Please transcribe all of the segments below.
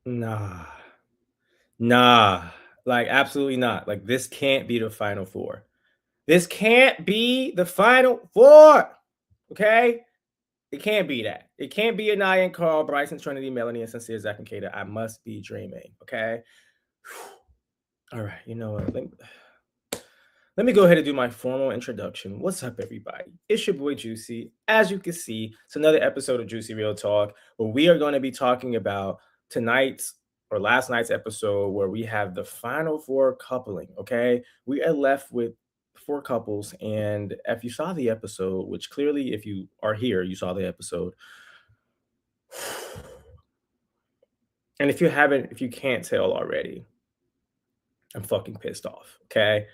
Nah, nah, like absolutely not. Like this can't be the final four. This can't be the final four. Okay, it can't be that. It can't be Anaya and Carl, Bryson, Trinity, Melanie, and Sincere, Zach and Kata. I must be dreaming. Okay. All right. You know what? Let me go ahead and do my formal introduction. What's up, everybody? It's your boy Juicy. As you can see, it's another episode of Juicy Real Talk where we are going to be talking about tonight's or last night's episode where we have the final four coupling. Okay. We are left with four couples. And if you saw the episode, which clearly, if you are here, you saw the episode. And if you haven't, if you can't tell already, I'm fucking pissed off. Okay.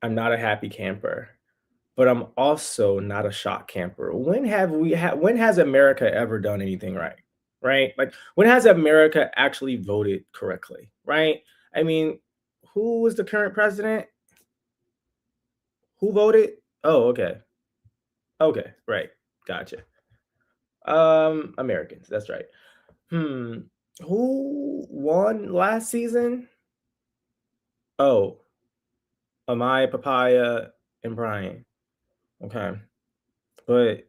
I'm not a happy camper, but I'm also not a shock camper. When has America ever done anything right? Right? Like when has America actually voted correctly? Right? I mean, who was the current president? Who voted? Oh, okay. Okay, right. Gotcha. Americans, that's right. Hmm. Who won last season? Oh, Amaya, Papaya, and Brian. Okay. But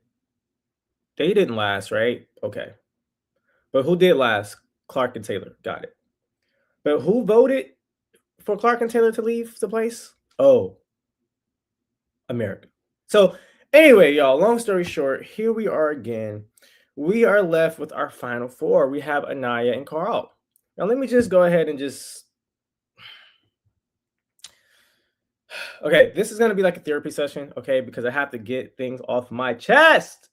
they didn't last, right? Okay. But who did last? Clark and Taylor. Got it. But who voted for Clark and Taylor to leave the place? Oh, America. So, anyway, y'all, long story short, here we are again. We are left with our final four. We have Anaya and Carl. Now, let me just go ahead and just. Okay, this is going to be like a therapy session, okay, because I have to get things off my chest.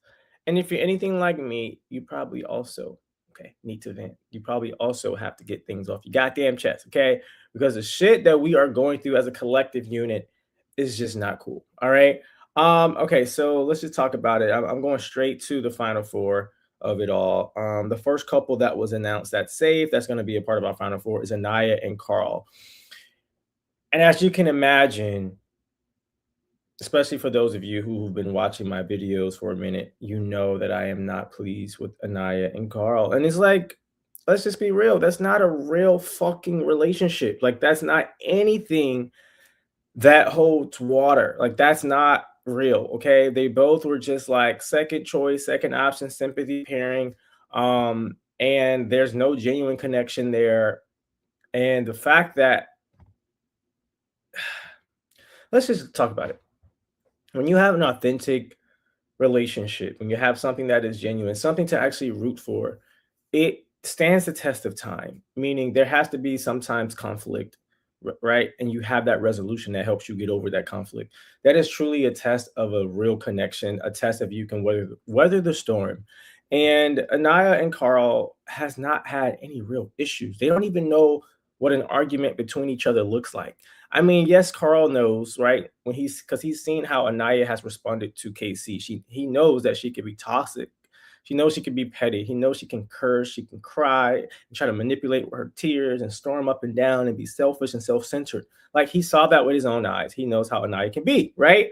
And if you're anything like me, you probably also, okay, need to vent. You probably also have to get things off your goddamn chest, okay? Because the shit that we are going through as a collective unit is just not cool. All right. Okay, so let's just talk about it. I'm going straight to the final four of it all. The first couple that was announced that's safe, that's going to be a part of our final four is Anaya and Carl. And as you can imagine, especially for those of you who've been watching my videos for a minute, you know that I am not pleased with Anaya and Carl. And it's like, let's just be real. That's not a real fucking relationship. Like, that's not anything that holds water. Like, that's not real. Okay. They both were just like second choice, second option, sympathy pairing. And there's no genuine connection there. And the fact that, let's just talk about it. When you have an authentic relationship, when you have something that is genuine, something to actually root for, it stands the test of time. Meaning there has to be sometimes conflict, right? And you have that resolution that helps you get over that conflict. That is truly a test of a real connection, a test of you can weather the storm. And Anaya and Carl has not had any real issues. They don't even know what an argument between each other looks like. I mean, yes, Carl knows, right? When he's seen how Anaya has responded to KC. He knows that she could be toxic. She knows she can be petty. He knows she can curse, she can cry, and try to manipulate with her tears and storm up and down and be selfish and self-centered. Like he saw that with his own eyes. He knows how Anaya can be, right?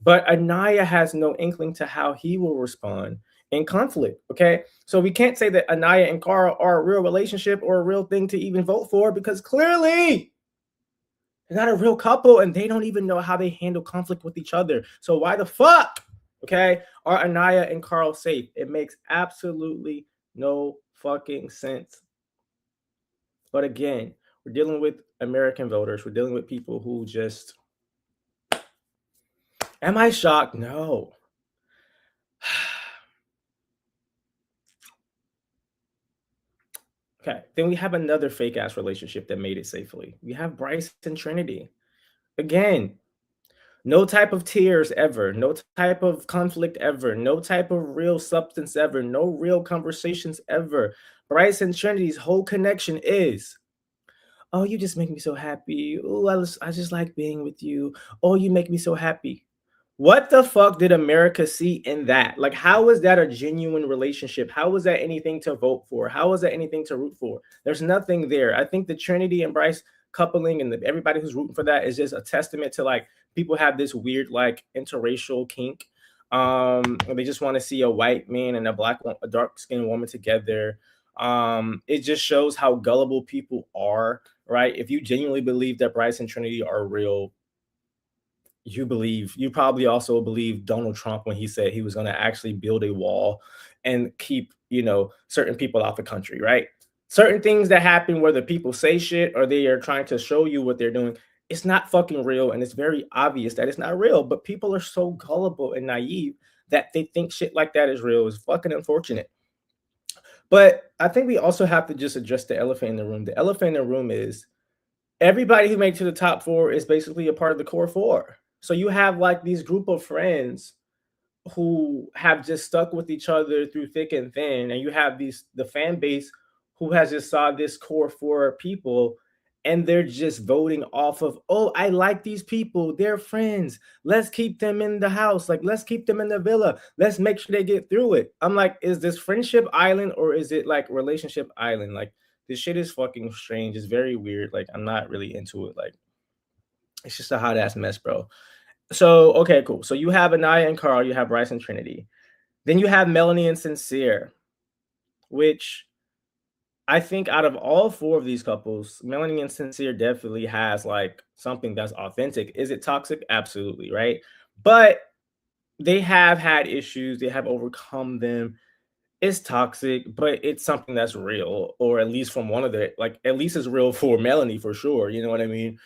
But Anaya has no inkling to how he will respond in conflict. Okay. So we can't say that Anaya and Carl are a real relationship or a real thing to even vote for because clearly they're not a real couple and they don't even know how they handle conflict with each other. So why the fuck, okay, are Anaya and Carl safe? It makes absolutely no fucking sense. But again, we're dealing with American voters. We're dealing with people who just. Am I shocked? No. Okay. Then we have another fake ass relationship that made it safely. We have Bryce and Trinity. Again, no type of tears ever, no type of conflict ever, no type of real substance ever, no real conversations ever. Bryce and Trinity's whole connection is, oh, you just make me so happy. Oh, I just like being with you. Oh, you make me so happy. What the fuck did America see in that? Like, how is that a genuine relationship? How is that anything to vote for? How is that anything to root for? There's nothing there. I think the Trinity and Bryce coupling and everybody who's rooting for that is just a testament to like people have this weird like interracial kink. They just want to see a white man and a dark skinned woman together. It just shows how gullible people are, right? If you genuinely believe that Bryce and Trinity are real, you probably also believe Donald Trump when he said he was going to actually build a wall and keep, certain people out the country, right? Certain things that happen whether people say shit or they are trying to show you what they're doing, it's not fucking real and it's very obvious that it's not real, but people are so gullible and naive that they think shit like that is real. Is fucking unfortunate. But I think we also have to just address the elephant in the room. The elephant in the room is everybody who made it to the top four is basically a part of the core four. So you have like these group of friends who have just stuck with each other through thick and thin, and you have the fan base who has just saw this core four people, and they're just voting off of, oh, I like these people, they're friends, let's keep them in the house, like let's keep them in the villa, let's make sure they get through it. I'm like, is this friendship island or is it like relationship island? Like this shit is fucking strange. It's very weird. Like I'm not really into it. Like it's just a hot ass mess, bro. So okay, cool. So you have Anaya and Carl, you have Bryce and Trinity. Then you have Melanie and Sincere, which I think out of all four of these couples, Melanie and Sincere definitely has like something that's authentic. Is it toxic? Absolutely, right? But they have had issues, they have overcome them. It's toxic, but it's something that's real, or at least from one of the like at least it's real for Melanie for sure. You know what I mean?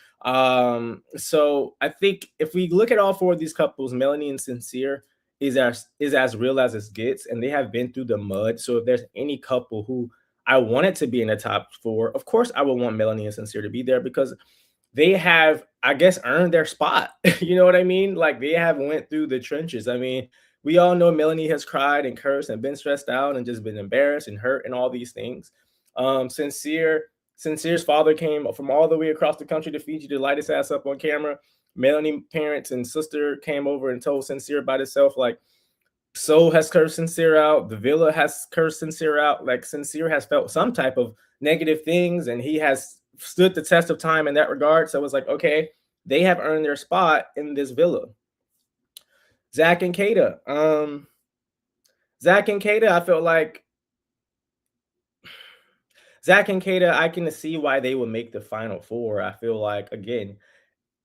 So I think if we look at all four of these couples, Melanie and Sincere is as real as it gets, and they have been through the mud. So if there's any couple who I wanted to be in the top four, of course I would want Melanie and Sincere to be there because they have, I guess, earned their spot. You know what I mean? Like they have went through the trenches. I mean, we all know Melanie has cried and cursed and been stressed out and just been embarrassed and hurt and all these things. Sincere's father came from all the way across the country to Fiji to light his ass up on camera. Melanie parents and sister came over and told Sincere about itself. Like Soul has cursed Sincere out. The Villa has cursed Sincere out. Like Sincere has felt some type of negative things, and he has stood the test of time in that regard. So it's like, okay, they have earned their spot in this Villa. Zach and Kata. Zach and Kata, I felt like Zach and Kata, I can see why they would make the final four. I feel like, again,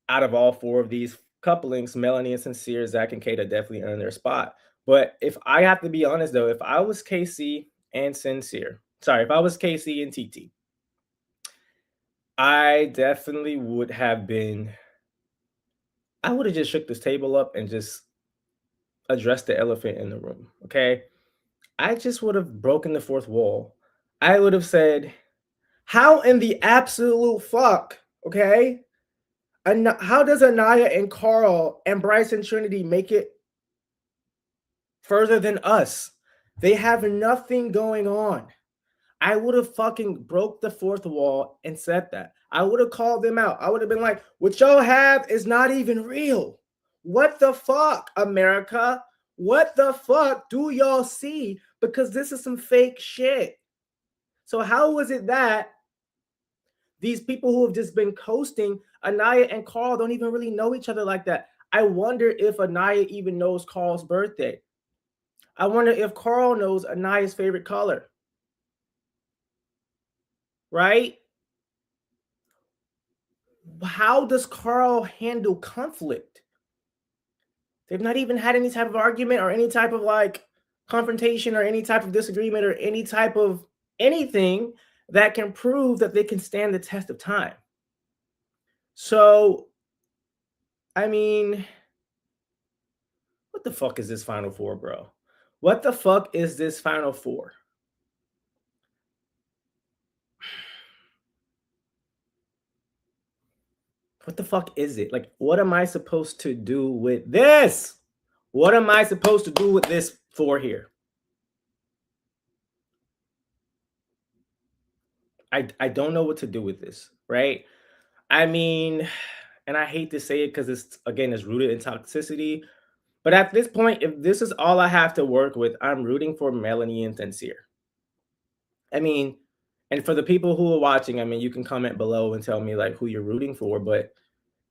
out of all four of these couplings, Melanie and Sincere, Zach and Kata definitely earned their spot. But if I have to be honest, though, if I was KC and Sincere, sorry, if I was KC and TT, I definitely would have been, I would have just shook this table up and just addressed the elephant in the room. Okay. I just would have broken the fourth wall. I would have said, how in the absolute fuck, okay? How does Anaya and Carl and Bryce and Trinity make it further than us? They have nothing going on. I would have fucking broke the fourth wall and said that. I would have called them out. I would have been like, what y'all have is not even real. What the fuck, America? What the fuck do y'all see? Because this is some fake shit. So how was it that these people who have just been coasting, Anaya and Carl don't even really know each other like that? I wonder if Anaya even knows Carl's birthday. I wonder if Carl knows Anaya's favorite color. Right? How does Carl handle conflict? They've not even had any type of argument or any type of like confrontation or any type of disagreement or any type of anything that can prove that they can stand the test of time. So, I mean, what the fuck is this Final Four, bro? What the fuck is this Final Four? What the fuck is it? Like, what am I supposed to do with this? What am I supposed to do with this for here? I don't know what to do with this, right? I mean, and I hate to say it because it's rooted in toxicity. But at this point, if this is all I have to work with, I'm rooting for Melanie and Sincere. I mean, and for the people who are watching, I mean, you can comment below and tell me like who you're rooting for, but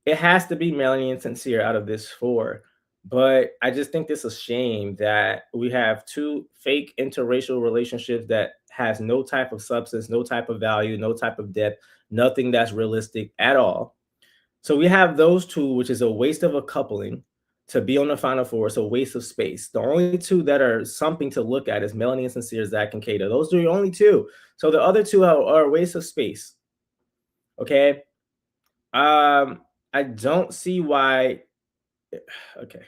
it has to be Melanie and Sincere out of this four. But I just think this is a shame that we have two fake interracial relationships that has no type of substance, no type of value, no type of depth, nothing that's realistic at all. So we have those two, which is a waste of a coupling to be on the Final Four. It's a waste of space. The only two that are something to look at is Melanie and Sincere, Zach and Kata. Those are the only two. So the other two are a waste of space. Okay. I don't see why. Okay.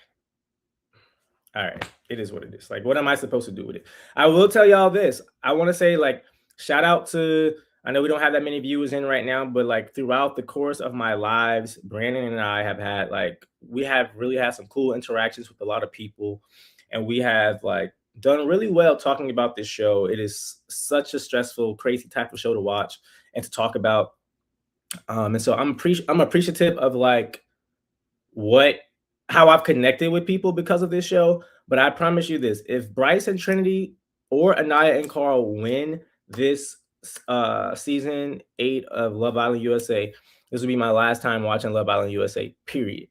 All right. It is what it is. Like, what am I supposed to do with it? I will tell y'all this. I want to say, like, shout out to, I know we don't have that many viewers in right now, but like throughout the course of my lives, Brandon and I have had we have really had some cool interactions with a lot of people, and we have like done really well talking about this show. It is such a stressful, crazy type of show to watch and to talk about. And so I'm appreciative of like how I've connected with people because of this show. But I promise you this: if Bryce and Trinity or Anaya and Carl win this season 8 of Love Island USA, this will be my last time watching Love Island USA, period.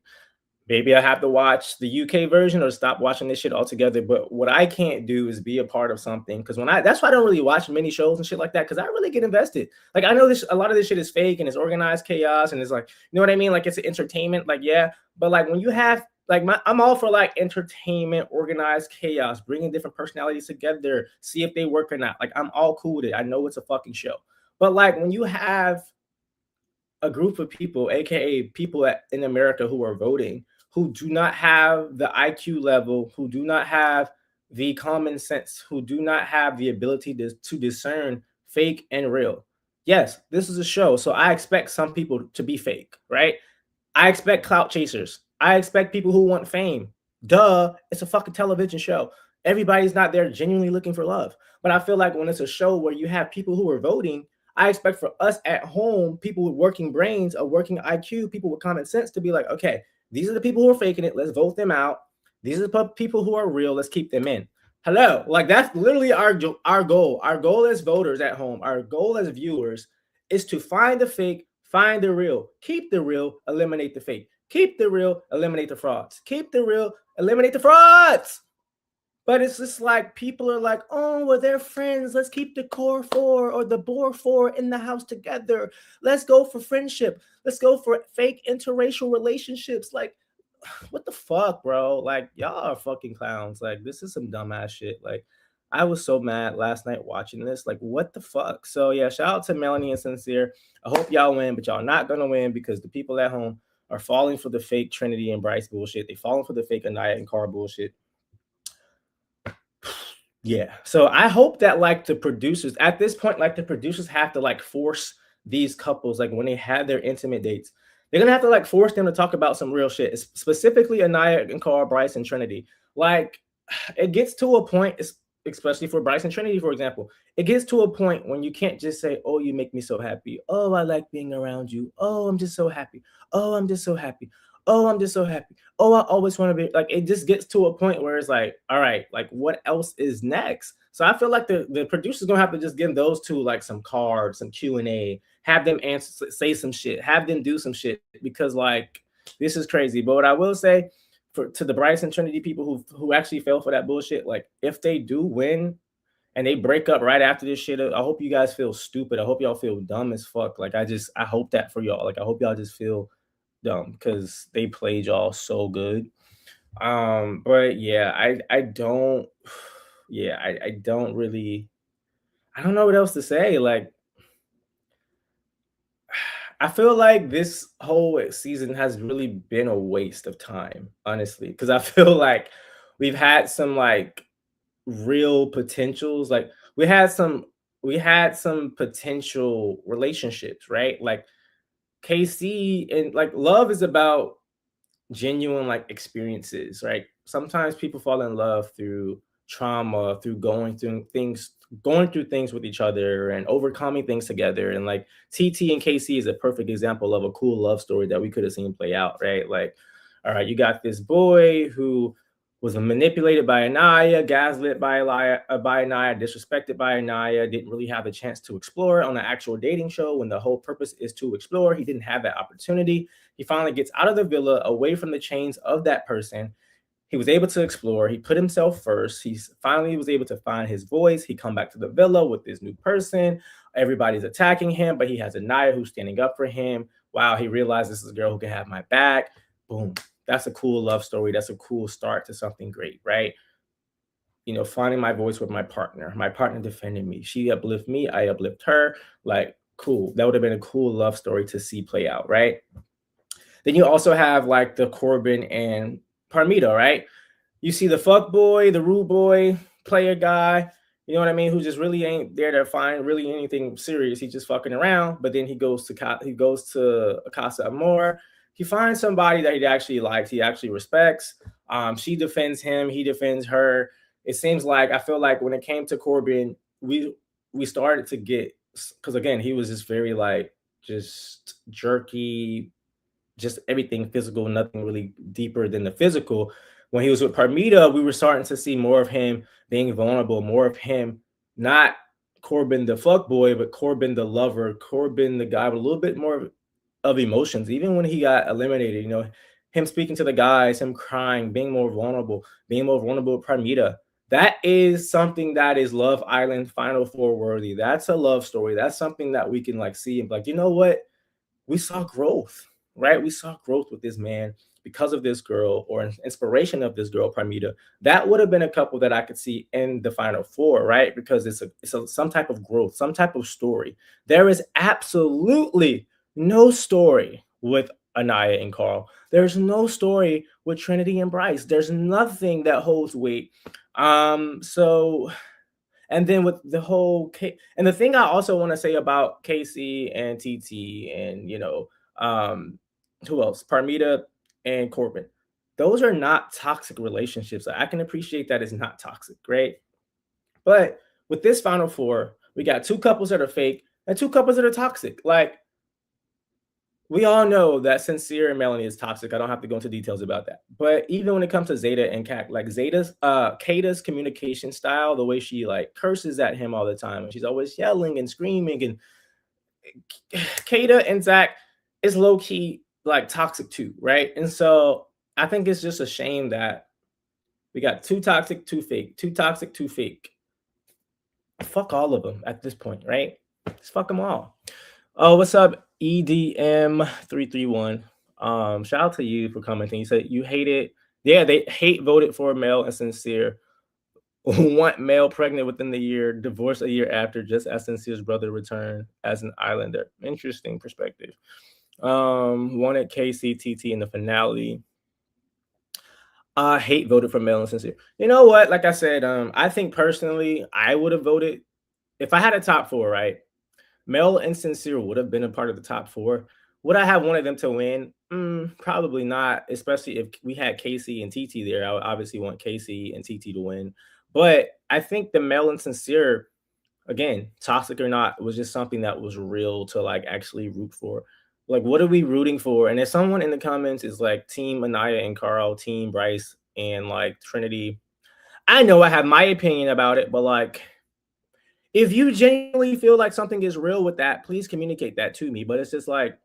Maybe I have to watch the UK version or stop watching this shit altogether. But what I can't do is be a part of something, because that's why I don't really watch many shows and shit like that, because I really get invested. Like, I know a lot of this shit is fake and it's organized chaos and it's like, you know what I mean? Like, it's an entertainment, like, yeah. But like when you have like I'm all for like entertainment, organized chaos, bringing different personalities together, see if they work or not. Like, I'm all cool with it. I know it's a fucking show. But like when you have a group of people, aka people in America who are voting, who do not have the IQ level, who do not have the common sense, who do not have the ability to discern fake and real. Yes, this is a show, so I expect some people to be fake, right? I expect clout chasers. I expect people who want fame. Duh, it's a fucking television show. Everybody's not there genuinely looking for love. But I feel like when it's a show where you have people who are voting, I expect for us at home, people with working brains, a working IQ, people with common sense, to be like, okay, these are the people who are faking it. Let's vote them out. These are the people who are real. Let's keep them in. Hello. Like, that's literally our goal. Our goal as voters at home, our goal as viewers, is to find the fake, find the real, keep the real, eliminate the fake. Keep the real, eliminate the frauds. Keep the real, eliminate the frauds. But it's just like people are like, oh, well, they're friends. Let's keep the core 4 or the bore 4 in the house together. Let's go for friendship. Let's go for fake interracial relationships. Like, what the fuck, bro? Like, y'all are fucking clowns. Like, this is some dumbass shit. Like, I was so mad last night watching this. Like, what the fuck? So yeah, shout out to Melanie and Sincere. I hope y'all win, but y'all not gonna win because the people at home are falling for the fake Trinity and Bryce bullshit. They falling for the fake Anaya and Carl bullshit. Yeah. So I hope that like the producers at this point, like the producers have to like force these couples, like when they have their intimate dates, they're gonna have to like force them to talk about some real shit. Specifically Anaya and Carl, Bryce and Trinity. Like, it gets to a point, especially for Bryce and Trinity, for example, it gets to a point when you can't just say, oh, you make me so happy. Oh, I like being around you. Oh, I'm just so happy. Oh, I'm just so happy. Oh, I'm just so happy. Oh, I always want to be like, it just gets to a point where it's like, all right, like what else is next? So I feel like the producer's gonna have to just give those two like some cards, some Q&A, have them answer, say some shit, have them do some shit, because like this is crazy. But what I will say to the Bryce and Trinity people who actually fell for that bullshit, like if they do win and they break up right after this shit, I hope you guys feel stupid. I hope y'all feel dumb as fuck. Like I hope that for y'all. Like I hope y'all just feel dumb because they played y'all so good. But yeah, I don't yeah, I don't really, I don't know what else to say. Like, I feel like this whole season has really been a waste of time, honestly, because I feel like we've had some like real potentials. Like we had some potential relationships, right? Like KC and like love is about genuine like experiences, right? Sometimes people fall in love through trauma, through going through things with each other and overcoming things together. And like TT and KC is a perfect example of a cool love story that we could have seen play out, right? Like, all right, you got this boy who was manipulated by Anaya, gaslit by Anaya, disrespected by Anaya, didn't really have a chance to explore on an actual dating show when the whole purpose is to explore. He didn't have that opportunity. He finally gets out of the villa, away from the chains of that person, he was able to explore. He put himself first. He's finally was able to find his voice. He come back to the villa with this new person. Everybody's attacking him, but he has Anaya who's standing up for him. Wow, he realized this is a girl who can have my back. Boom. That's a cool love story. That's a cool start to something great, right? Finding my voice with my partner. My partner defended me. She uplift me. I uplift her. Like, cool. That would have been a cool love story to see play out, right? Then you also have like the Corbin and Parmita, right? You see the fuck boy, the rude boy, player guy, you know what I mean, who just really ain't there to find really anything serious. He's just fucking around. But then he goes to Casa Amor. He finds somebody that he actually likes, he actually respects. She defends him, he defends her. It seems like I feel like when it came to Corbin, we started to get, because again, he was just very like just jerky, just everything physical, nothing really deeper than the physical. When he was with Parmita, we were starting to see more of him being vulnerable, more of him, not Corbin the fuck boy, but Corbin the lover, Corbin the guy with a little bit more of emotions. Even when he got eliminated, him speaking to the guys, him crying, being more vulnerable with Parmita. That is something that is Love Island Final Four worthy. That's a love story. That's something that we can like see and be like, you know what? We saw growth, right? We saw growth with this man because of this girl or inspiration of this girl, Parmita. That would have been a couple that I could see in the Final Four, right? Because it's some type of growth, some type of story. There is absolutely no story with Anaya and Carl. There's no story with Trinity and Bryce. There's nothing that holds weight. So and then with the whole and the thing I also want to say about Casey and TT and who else? Parmita and Corbin. Those are not toxic relationships. I can appreciate that it's not toxic, right? But with this Final Four, we got two couples that are fake and two couples that are toxic. Like, we all know that Sincere and Melanie is toxic. I don't have to go into details about that. But even when it comes to Zeta and Kat, like Kata's communication style, the way she like curses at him all the time, and she's always yelling and screaming, and Kata and Zach is low key like toxic too, right? And so I think it's just a shame that we got two toxic, two fake, two toxic, two fake. Fuck all of them at this point, right? Just fuck them all. Oh, what's up, EDM331? Shout out to you for commenting. You said you hate it. Yeah, they hate voted for Mel and Sincere. Want Mel pregnant within the year, divorce a year after, just as Sincere's brother returned as an Islander. Interesting perspective. Wanted KCTT in the finale. I hate voted for Mel and Sincere. You know what? Like I said, I think personally, I would have voted if I had a top four, right? Mel and Sincere would have been a part of the top four. Would I have wanted them to win? Probably not, especially if we had Casey and TT there. I would obviously want Casey and TT to win. But I think the Mel and Sincere, again, toxic or not, was just something that was real to like actually root for. Like, what are we rooting for? And if someone in the comments is like Team Anaya and Carl, Team Bryce, and like Trinity, I know I have my opinion about it, but like, if you genuinely feel like something is real with that, please communicate that to me. But it's just like,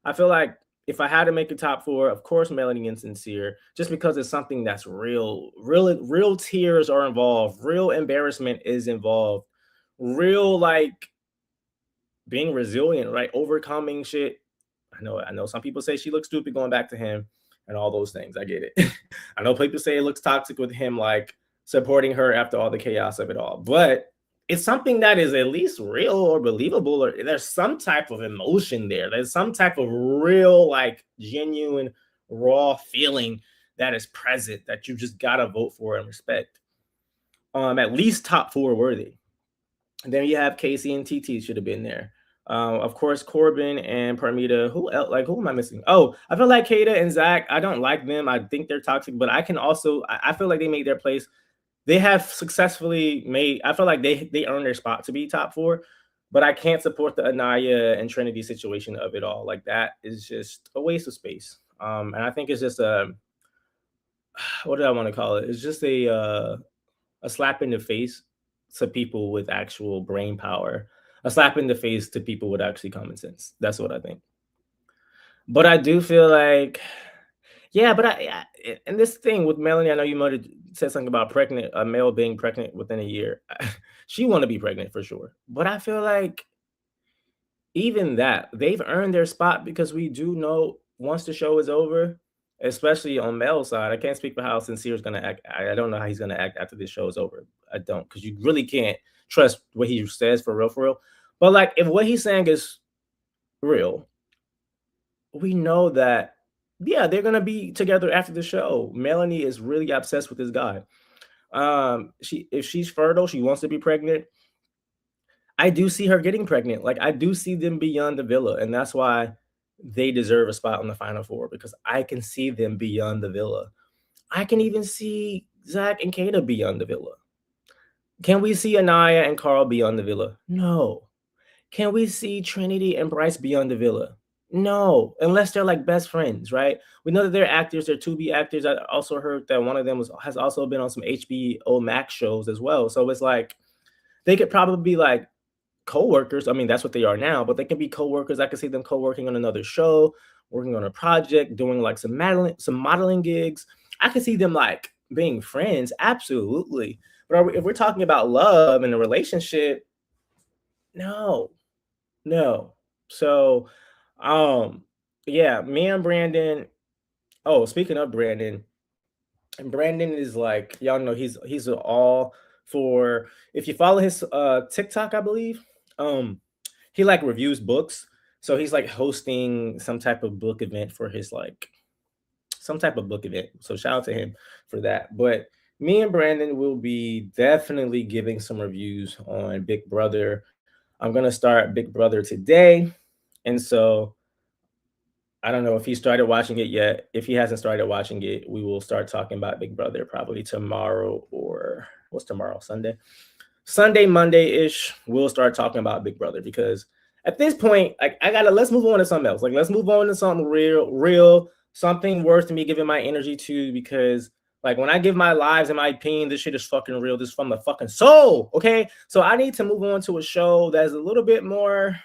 I feel like if I had to make a top four, of course, Melanie and Sincere, just because it's something that's real, real tears are involved, real embarrassment is involved, real like being resilient, right? Overcoming shit. I know some people say she looks stupid going back to him and all those things. I get it. I know people say it looks toxic with him, like supporting her after all the chaos of it all. But it's something that is at least real or believable, or there's some type of emotion there. There's some type of real, like genuine, raw feeling that is present that you just gotta vote for and respect. At least top four worthy. And then you have Casey and TT should have been there. Of course, Corbin and Parmita. Who else? Like, who am I missing? Oh, I feel like Kata and Zach. I don't like them. I think they're toxic, but I can also. I feel like they made their place. They have successfully made. I feel like they earned their spot to be top four, but I can't support the Anaya and Trinity situation of it all. Like, that is just a waste of space. And I think it's just a. What do I want to call it? It's just a slap in the face to people with actual brain power, a slap in the face to people with actually common sense. That's what I think. But I do feel like Yeah, but and this thing with Melanie, I know you might have said something about pregnant, a male being pregnant within a year. She want to be pregnant for sure, but I feel like even that they've earned their spot because we do know once the show is over, especially on Mel's side. I can't speak for how Sincere's gonna act. I don't know how he's gonna act after this show is over. I don't, because you really can't trust what he says for real, for real. But like, if what he's saying is real, we know that, yeah, they're gonna be together after the show. Melanie is really obsessed with this guy. She, if she's fertile, she wants to be pregnant. I do see her getting pregnant. Like, I do see them beyond the villa, and that's why they deserve a spot on the final four, because I can see them beyond the villa. I can even see Zach and Kata beyond the villa. Can we see Anaya and Carl beyond the villa? No. Can we see Trinity and Bryce beyond the villa? No, unless they're like best friends, right? We know that they're actors, they're to be actors. I also heard that one of them has also been on some HBO Max shows as well. So it's like they could probably be like co-workers. I mean, that's what they are now, but they can be co-workers. I can see them co-working on another show, working on a project, doing like some modeling gigs. I can see them like being friends, absolutely. But if we're talking about love and a relationship, no, no. So, um, yeah, me and Brandon. Oh, speaking of Brandon, and Brandon is like, y'all know he's all for, if you follow his TikTok, I believe, um, he like reviews books. So he's like hosting some type of book event for his like some type of book event. So shout out to him for that. But me and Brandon will be definitely giving some reviews on Big Brother. I'm gonna start Big Brother today. And so I don't know if he started watching it yet. If he hasn't started watching it, we will start talking about Big Brother probably tomorrow, or what's tomorrow? Sunday. Sunday, Monday ish, we'll start talking about Big Brother, because at this point, like, I gotta, let's move on to something else. Like, let's move on to something real, something worth me giving my energy to, because like when I give my lives and my opinion, this shit is fucking real. This is from the fucking soul. Okay. So I need to move on to a show that's a little bit more.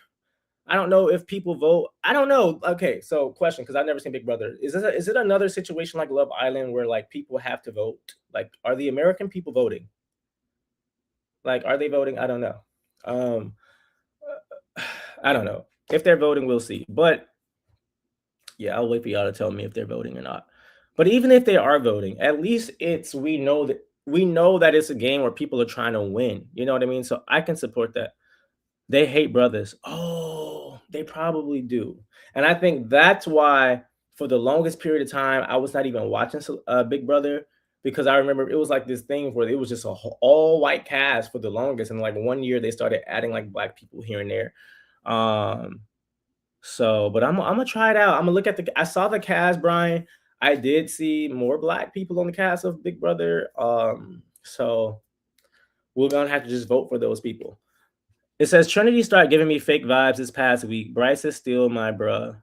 I don't know if people vote. I don't know. Okay, so question, because I've never seen Big Brother. Is it another situation like Love Island where like people have to vote? Like, are the American people voting? Like, are they voting? I don't know. Um, I don't know. If they're voting, we'll see. But yeah, I'll wait for y'all to tell me if they're voting or not. But even if they are voting, at least it's, we know that it's a game where people are trying to win. You know what I mean? So I can support that. They hate brothers. Oh, they probably do. And I think that's why for the longest period of time, I was not even watching Big Brother, because I remember it was like this thing where it was just a all white cast for the longest. And like one year they started adding like black people here and there. Um, so, but I'm gonna try it out. I'm gonna look at I saw the cast, Brian. I did see more black people on the cast of Big Brother. So we're gonna have to just vote for those people. It says Trinity started giving me fake vibes this past week. Bryce is still my bruh.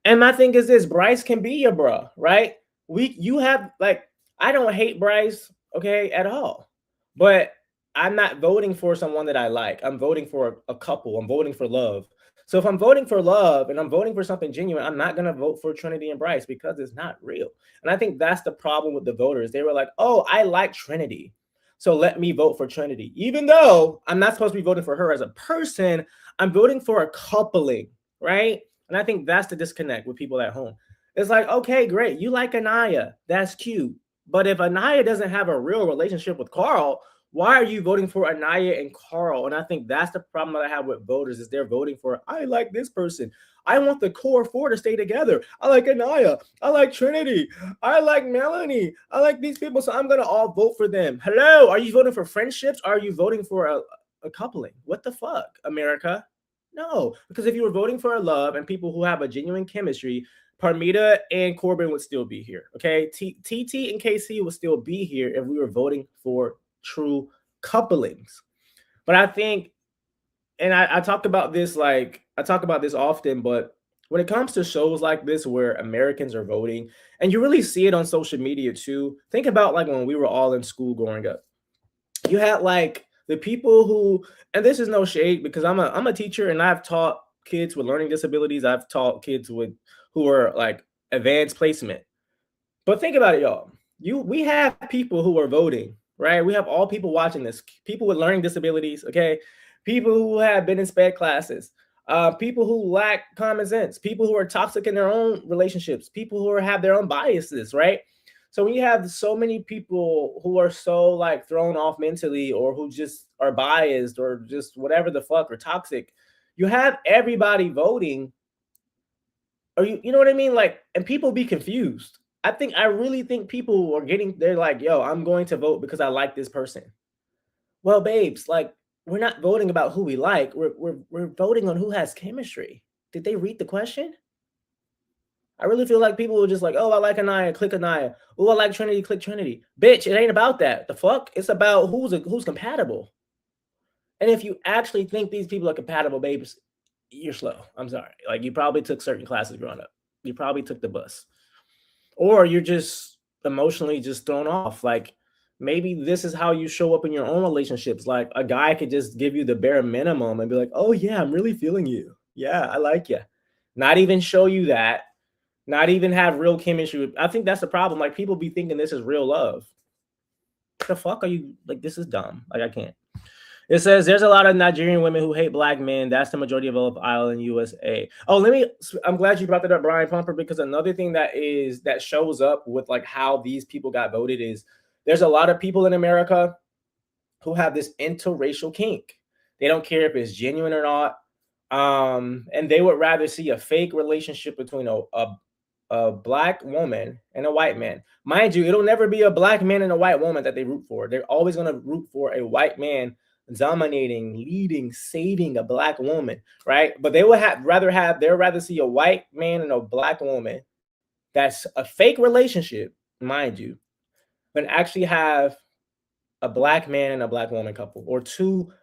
And my thing is this: Bryce can be your bruh, right? You have like, I don't hate Bryce, okay, at all. But I'm not voting for someone that I like. I'm voting for a couple. I'm voting for love. So if I'm voting for love and I'm voting for something genuine, I'm not gonna vote for Trinity and Bryce because it's not real. And I think that's the problem with the voters. They were like, oh, I like Trinity, so let me vote for Trinity. Even though I'm not supposed to be voting for her as a person, I'm voting for a coupling, right? And I think that's the disconnect with people at home. It's like, okay, great. You like Anaya. That's cute. But if Anaya doesn't have a real relationship with Carl, why are you voting for Anaya and Carl? And I think that's the problem that I have with voters, is they're voting for, I like this person. I want the core four to stay together. I like Anaya. I like Trinity. I like Melanie. I like these people, so I'm going to all vote for them. Hello, are you voting for friendships? Or are you voting for a coupling? What the fuck, America? No, because if you were voting for a love and people who have a genuine chemistry, Parmita and Corbin would still be here. Okay, TT and KC would still be here if we were voting for true couplings. But I think, and I talk about this, like I talk about this often, but when it comes to shows like this where Americans are voting, and you really see it on social media too. Think about like when we were all in school growing up. You had like the people who, and this is no shade because I'm a teacher and I've taught kids with learning disabilities. I've taught kids with who are like advanced placement. But think about it, y'all. We have people who are voting, right? We have all people watching this, people with learning disabilities, okay? People who have been in sped classes, people who lack common sense, people who are toxic in their own relationships, people who have their own biases, right? So when you have so many people who are so like thrown off mentally or who just are biased or just whatever the fuck or toxic, you have everybody voting or you know what I mean? Like, and people be confused. I really think people are they're like, yo, I'm going to vote because I like this person. Well, babes, like, we're not voting about who we like. We're voting on who has chemistry. Did they read the question? I really feel like people are just like, oh, I like Anaya, click Anaya. Oh, I like Trinity, click Trinity. Bitch, it ain't about that. The fuck? It's about who's compatible. And if you actually think these people are compatible, babes, you're slow. I'm sorry. Like, you probably took certain classes growing up. You probably took the bus. Or you're just emotionally just thrown off. Like, maybe this is how you show up in your own relationships. Like, a guy could just give you the bare minimum and be like, oh yeah, I'm really feeling you. Yeah, I like you. Not even show you that. Not even have real chemistry. I think that's the problem. Like, people be thinking this is real love. What the fuck are you, like, this is dumb. Like, I can't. It says there's a lot of Nigerian women who hate black men. That's the majority of Elf Island, USA. Oh, I'm glad you brought that up, Brian Pumper, because another thing that shows up with like how these people got voted is there's a lot of people in America who have this interracial kink. They don't care if it's genuine or not. And they would rather see a fake relationship between a black woman and a white man. Mind you, it'll never be a black man and a white woman that they root for. They're always going to root for a white man dominating, leading, saving a black woman, right? But they would rather see a white man and a black woman that's a fake relationship, mind you, than actually have a black man and a black woman couple or two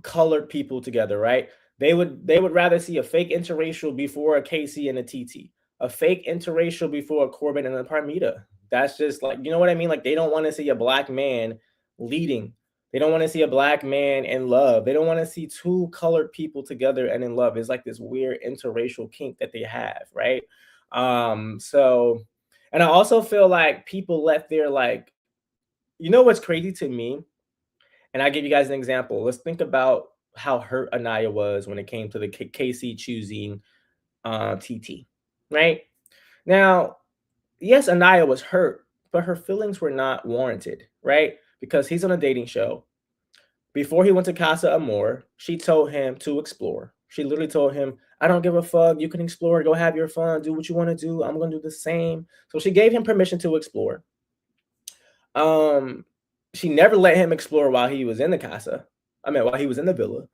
colored people together, right? They would rather see a fake interracial before a Casey and a TT, a fake interracial before a Corbin and a Parmita. That's just like, you know what I mean? Like, they don't want to see a black man leading. They don't want to see a black man in love. They don't want to see two colored people together and in love. It's like this weird interracial kink that they have, right? So, and I also feel like people let their like, you know what's crazy to me? And I give you guys an example. Let's think about how hurt Anaya was when it came to the KC choosing TT, right? Now, yes, Anaya was hurt, but her feelings were not warranted, right? Because he's on a dating show. Before he went to Casa Amor, she told him to explore. She literally told him, I don't give a fuck. You can explore, go have your fun, do what you want to do. I'm going to do the same. So she gave him permission to explore. She never let him explore while he was in the casa. While he was in the villa.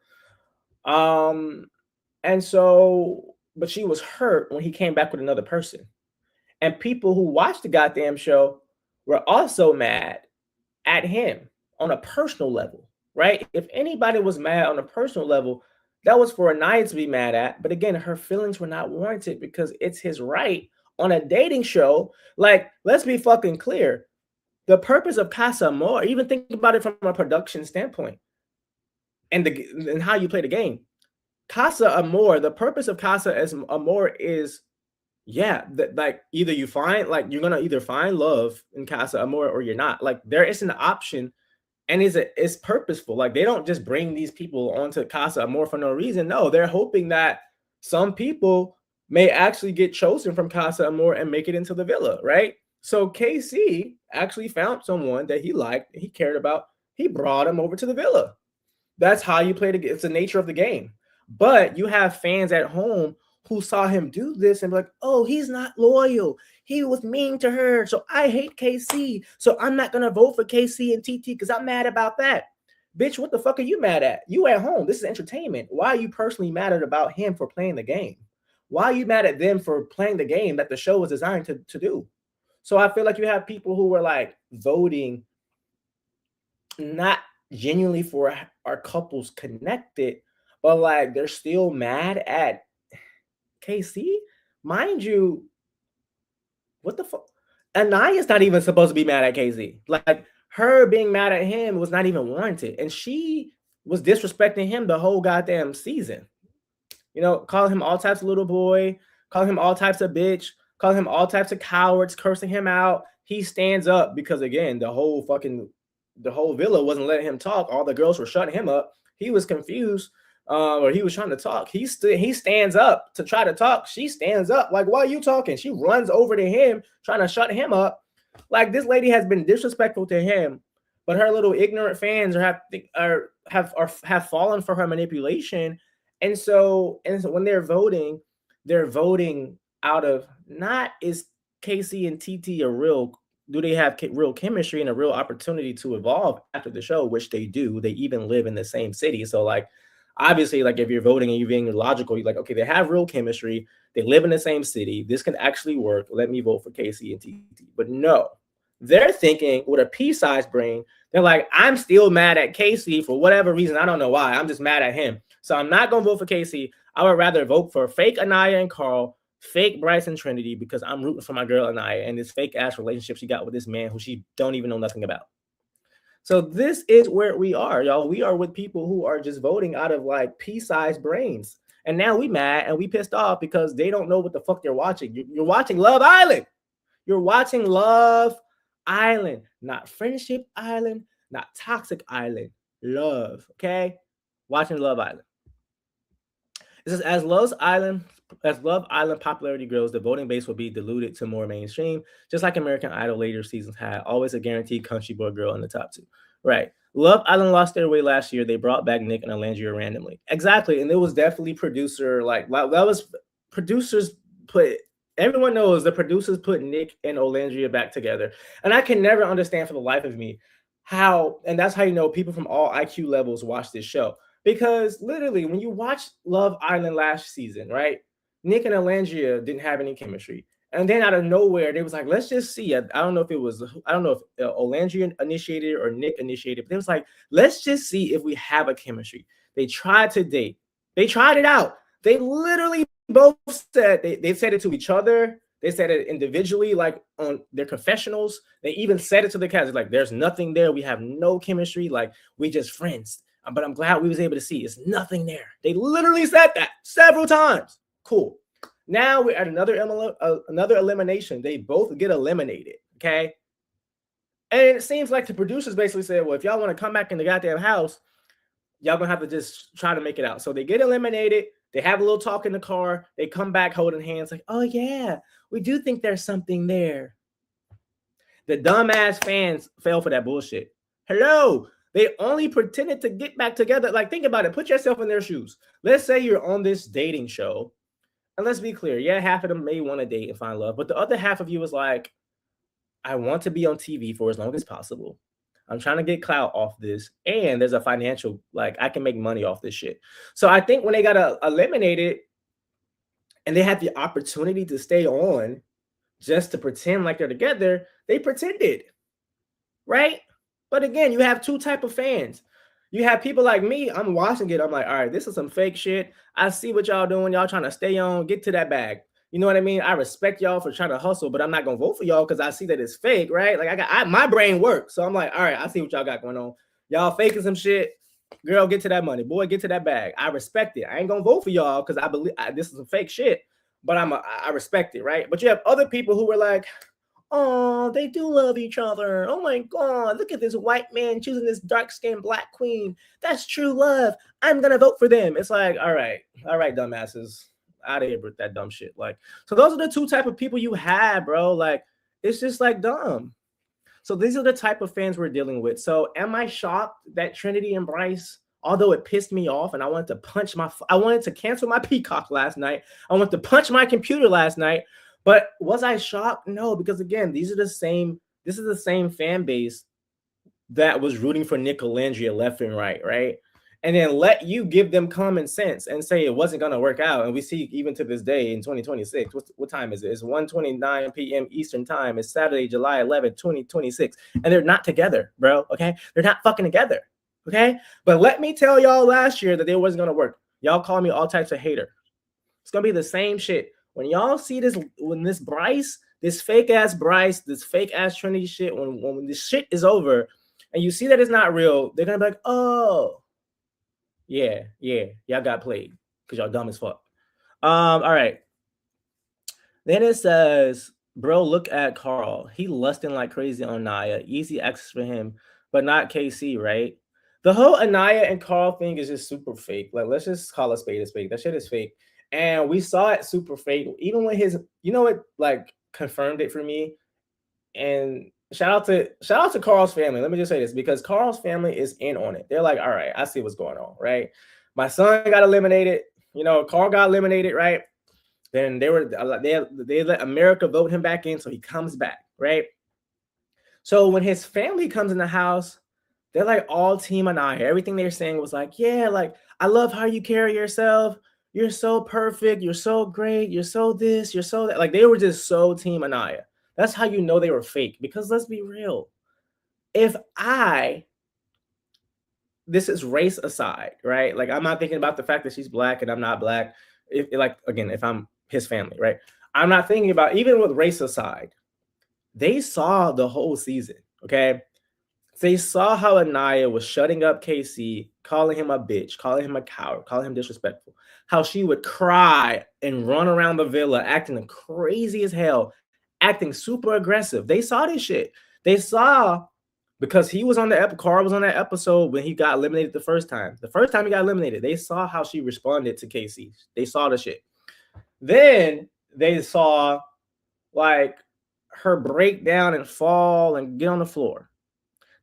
And so, but she was hurt when he came back with another person. And people who watched the goddamn show were also mad at him on a personal level, right? If anybody was mad on a personal level, that was for Anaya to be mad at. But again, her feelings were not warranted because it's his right on a dating show. Like, let's be fucking clear. The purpose of Casa Amor, even think about it from a production standpoint and how you play the game. Casa Amor, the purpose of Casa Amor is, like either you find, like, you're gonna either find love in Casa Amor or you're not. Like, there is an option, and it's purposeful. Like, they don't just bring these people onto Casa Amor for no reason. No, they're hoping that some people may actually get chosen from Casa Amor and make it into the villa, right? So KC actually found someone that he liked, he cared about. He brought him over to the villa. That's how you play the game. It's the nature of the game. But you have fans at home who saw him do this and be like, oh, he's not loyal. He was mean to her. So I hate KC. So I'm not going to vote for KC and TT because I'm mad about that. Bitch, what the fuck are you mad at? You at home. This is entertainment. Why are you personally mad about him for playing the game? Why are you mad at them for playing the game that the show was designed to do? So I feel like you have people who were like voting not genuinely for our couples connected, but like they're still mad at KC. Mind you, what the fuck? Anaya's not even supposed to be mad at KC. Like, her being mad at him was not even warranted. And she was disrespecting him the whole goddamn season. You know, calling him all types of little boy, calling him all types of bitch. calling him all types of cowards, cursing him out. He stands up because again, the whole villa wasn't letting him talk. All the girls were shutting him up. He was confused, or he was trying to talk. He stands up to try to talk. She stands up like, "Why are you talking?" She runs over to him, trying to shut him up. Like this lady has been disrespectful to him, but her little ignorant fans have fallen for her manipulation, and so when they're voting out of not is Casey and TT a real do they have real chemistry and a real opportunity to evolve after the show, which they do. They even live in the same city, so like obviously, like if you're voting and you're being logical, you're like, okay, they have real chemistry. They live in the same city. This can actually work. Let me vote for Casey and TT. But no, they're thinking with a pea-sized brain. They're like, I'm still mad at Casey for whatever reason. I don't know why. I'm just mad at him. So I'm not going to vote for Casey. I would rather vote for fake Anaya and Carl, fake Bryce and Trinity, because I'm rooting for my girl Anaya and this fake ass relationship she got with this man who she don't even know nothing about. So this is where we are, y'all. We are with people who are just voting out of like pea-sized brains. And now we mad and we pissed off because they don't know what the fuck they're watching. You're watching Love Island. You're watching Love Island, not Friendship Island, not Toxic Island. Love, okay? Watching Love Island. It says, as Love Island popularity grows, the voting base will be diluted to more mainstream, just like American Idol later seasons had. Always a guaranteed country boy girl in the top two. Right. Love Island lost their way last year. They brought back Nick and Alandria randomly. Exactly. And it was definitely producer, like that was producers everyone knows the producers put Nick and Olandria back together. And I can never understand for the life of me how, and that's how you know people from all IQ levels watch this show. Because literally, when you watch Love Island last season, right? Nick and Alandria didn't have any chemistry. And then out of nowhere, they was like, let's just see. I don't know if Olandria initiated or Nick initiated, but it was like, let's just see if we have a chemistry. They tried to date. They tried it out. They literally both said, they said it to each other. They said it individually, like on their confessionals. They even said it to the cast, like, there's nothing there. We have no chemistry. Like, we just friends. But I'm glad we was able to see it's nothing there. They literally said that several times. Cool. Now we're at another elimination. They both get eliminated, okay? And it seems like the producers basically said, well, if y'all want to come back in the goddamn house, y'all gonna have to just try to make it out. So they get eliminated. They have a little talk in the car. They come back holding hands like, oh, yeah, we do think there's something there. The dumbass fans fell for that bullshit. Hello. They only pretended to get back together. Like, think about it. Put yourself in their shoes. Let's say you're on this dating show. And let's be clear. Yeah, half of them may want to date and find love. But the other half of you is like, I want to be on TV for as long as possible. I'm trying to get clout off this. And there's a financial, like, I can make money off this shit. So I think when they got eliminated and they had the opportunity to stay on just to pretend like they're together, they pretended. Right? But again, you have two type of fans. You have people like me. I'm watching it. I'm like, all right, this is some fake shit. I see what y'all doing. Y'all trying to stay on, get to that bag. You know what I mean? I respect y'all for trying to hustle, but I'm not gonna vote for y'all because I see that it's fake, right? Like my brain works, so I'm like, all right, I see what y'all got going on. Y'all faking some shit. Girl, get to that money. Boy, get to that bag. I respect it. I ain't gonna vote for y'all because I believe this is some fake shit, but I respect it, right? But you have other people who were like, oh, they do love each other. Oh my God, look at this white man choosing this dark-skinned black queen. That's true love. I'm gonna vote for them. It's like, all right, dumbasses, out of here with that dumb shit. Like, so those are the two type of people you have, bro. Like, it's just like dumb. So these are the type of fans we're dealing with. So am I shocked that Trinity and Bryce, although it pissed me off and I wanted to cancel my Peacock last night. I wanted to punch my computer last night. But was I shocked? No, because again, this is the same fan base that was rooting for Nick Alandria left and right? And then let you give them common sense and say it wasn't going to work out. And we see even to this day in 2026, what time is it? It's 1:29 p.m. Eastern time. It's Saturday, July 11th, 2026. And they're not together, bro, okay? They're not fucking together, okay? But let me tell y'all last year that it wasn't going to work. Y'all call me all types of hater. It's going to be the same shit. When y'all see this, this fake ass Bryce, this fake ass Trinity shit, when this shit is over and you see that it's not real, they're gonna be like, oh, yeah, y'all got played because y'all dumb as fuck. All right. Then it says, bro, look at Carl. He lusting like crazy on Naya. Easy access for him, but not KC, right? The whole Anaya and Carl thing is just super fake. Like, let's just call a spade a spade. That shit is fake. And we saw it super fake. Even when his, you know what, like confirmed it for me. And shout out to Carl's family. Let me just say this because Carl's family is in on it. They're like, all right, I see what's going on, right? My son got eliminated. You know, Carl got eliminated, right? Then they let America vote him back in, so he comes back, right? So when his family comes in the house, they're like all team Anaya. Everything they're saying was like, yeah, like I love how you carry yourself. You're so perfect. You're so great. You're so this. You're so that. Like they were just so team Anaya. That's how you know they were fake. Because let's be real. If this is race aside, right? Like I'm not thinking about the fact that she's black and I'm not black. If I'm his family, right? I'm not thinking about even with race aside. They saw the whole season, okay? They saw how Anaya was shutting up KC, calling him a bitch, calling him a coward, calling him disrespectful. How she would cry and run around the villa, acting crazy as hell, acting super aggressive. They saw this shit. They saw because he was on the Carl was on that episode when he got eliminated the first time. The first time he got eliminated, they saw how she responded to KC. They saw the shit. Then they saw like her break down and fall and get on the floor.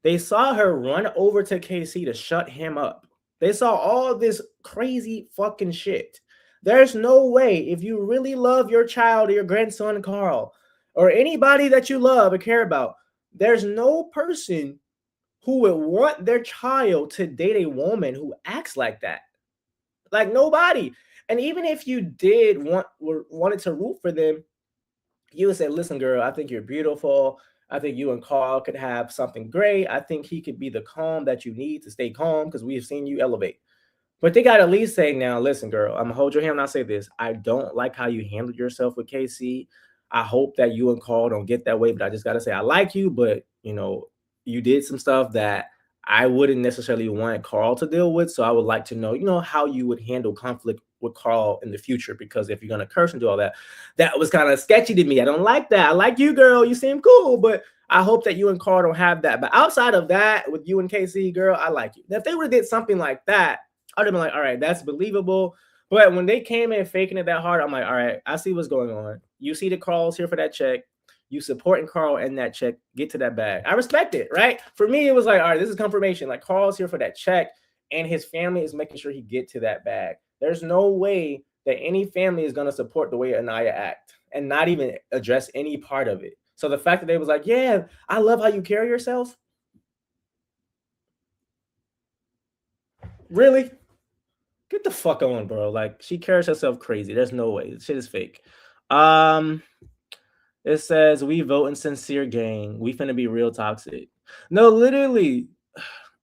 They saw her run over to KC to shut him up. They saw all this crazy fucking shit. There's no way, if you really love your child or your grandson, Carl, or anybody that you love or care about, there's no person who would want their child to date a woman who acts like that. Like nobody. And even if you did wanted to root for them, you would say, listen, girl, I think you're beautiful. I think you and Carl could have something great. I think he could be the calm that you need to stay calm because we have seen you elevate. But they got to at least say, now, listen, girl, I'm going to hold your hand and I'll say this. I don't like how you handled yourself with KC. I hope that you and Carl don't get that way, but I just got to say, I like you, but, you know, you did some stuff that I wouldn't necessarily want Carl to deal with. So I would like to know, you know, how you would handle conflict with Carl in the future. Because if you're going to curse and do all that, that was kind of sketchy to me. I don't like that. I like you, girl. You seem cool, but I hope that you and Carl don't have that. But outside of that, with you and KC, girl, I like you. Now, if they would have did something like that, I'd have been like, all right, that's believable. But when they came in faking it that hard, I'm like, all right, I see what's going on. You see the Carl's here for that check. You supporting Carl and that check, get to that bag. I respect it, right? For me, it was like, all right, this is confirmation. Like Carl's here for that check, and his family is making sure he get to that bag. There's no way that any family is going to support the way Anaya act and not even address any part of it. So the fact that they was like, yeah, I love how you carry yourself. Really? Get the fuck on, bro. Like she carries herself crazy. There's no way. This shit is fake. It says we vote in sincere gang. We finna be real toxic. No, literally,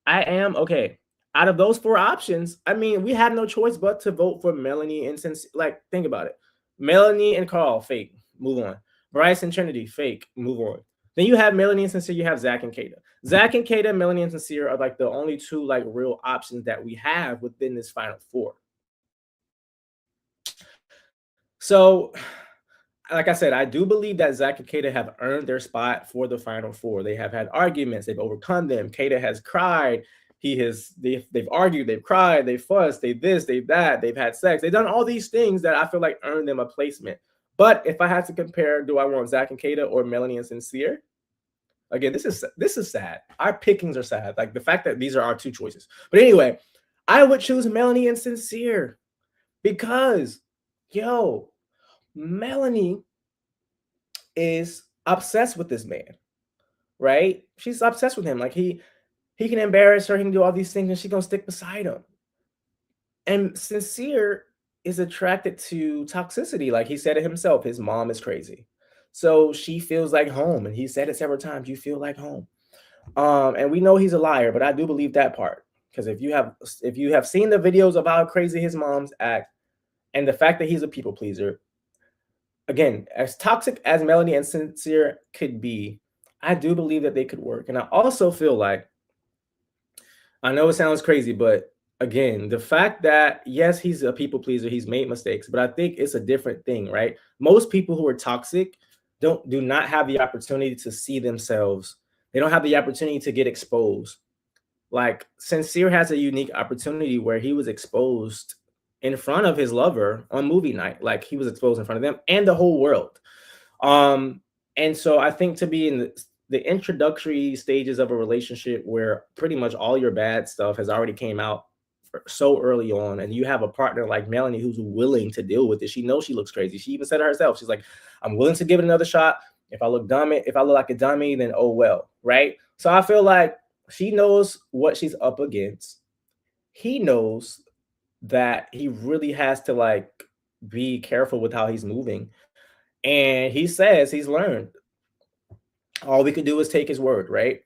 I am okay. Out of those four options, I mean, we had no choice but to vote for Melanie and sincere. Like, think about it. Melanie and Carl, fake. Move on. Bryce and Trinity, fake. Move on. Then you have Melanie and Sincere. You have Zach and Kata. Zach and Kata, Melanie and Sincere are like the only two like real options that we have within this final four. So like I said, I do believe that Zach and Kata have earned their spot for the final four. They have had arguments, they've overcome them. Kata has cried. They've argued, they've cried, they've fussed, they've this, they've that, they've had sex, they've done all these things that I feel like earned them a placement. But if I had to compare, do I want Zach and Kata or Melanie and Sincere? Again, this is sad. Our pickings are sad. Like the fact that these are our two choices. But anyway, I would choose Melanie and Sincere because, Melanie is obsessed with this man, right? She's obsessed with him. Like he can embarrass her, he can do all these things, and she's gonna stick beside him. And Sincere is attracted to toxicity. Like he said it himself, his mom is crazy. So she feels like home. And he said it several times, you feel like home. And we know he's a liar, but I do believe that part. Because if you have seen the videos of how crazy his moms act, and the fact that he's a people pleaser, again, as toxic as Melanie and Sincere could be, I do believe that they could work. And I also feel like, I know it sounds crazy, but again, the fact that yes, he's a people pleaser, he's made mistakes, but I think it's a different thing, right? Most people who are toxic do not have the opportunity to see themselves. They don't have the opportunity to get exposed. Like Sincere has a unique opportunity where he was exposed in front of his lover on movie night. Like he was exposed in front of them and the whole world. Um, and so I think to be in the introductory stages of a relationship where pretty much all your bad stuff has already came out so early on, and you have a partner like Melanie who's willing to deal with it. She knows she looks crazy. She even said it herself. She's like, I'm willing to give it another shot. If I look dumb, if I look like a dummy, then oh well, right? So I feel like she knows what she's up against. He knows that he really has to like be careful with how he's moving. And he says he's learned. All we can do is take his word, right?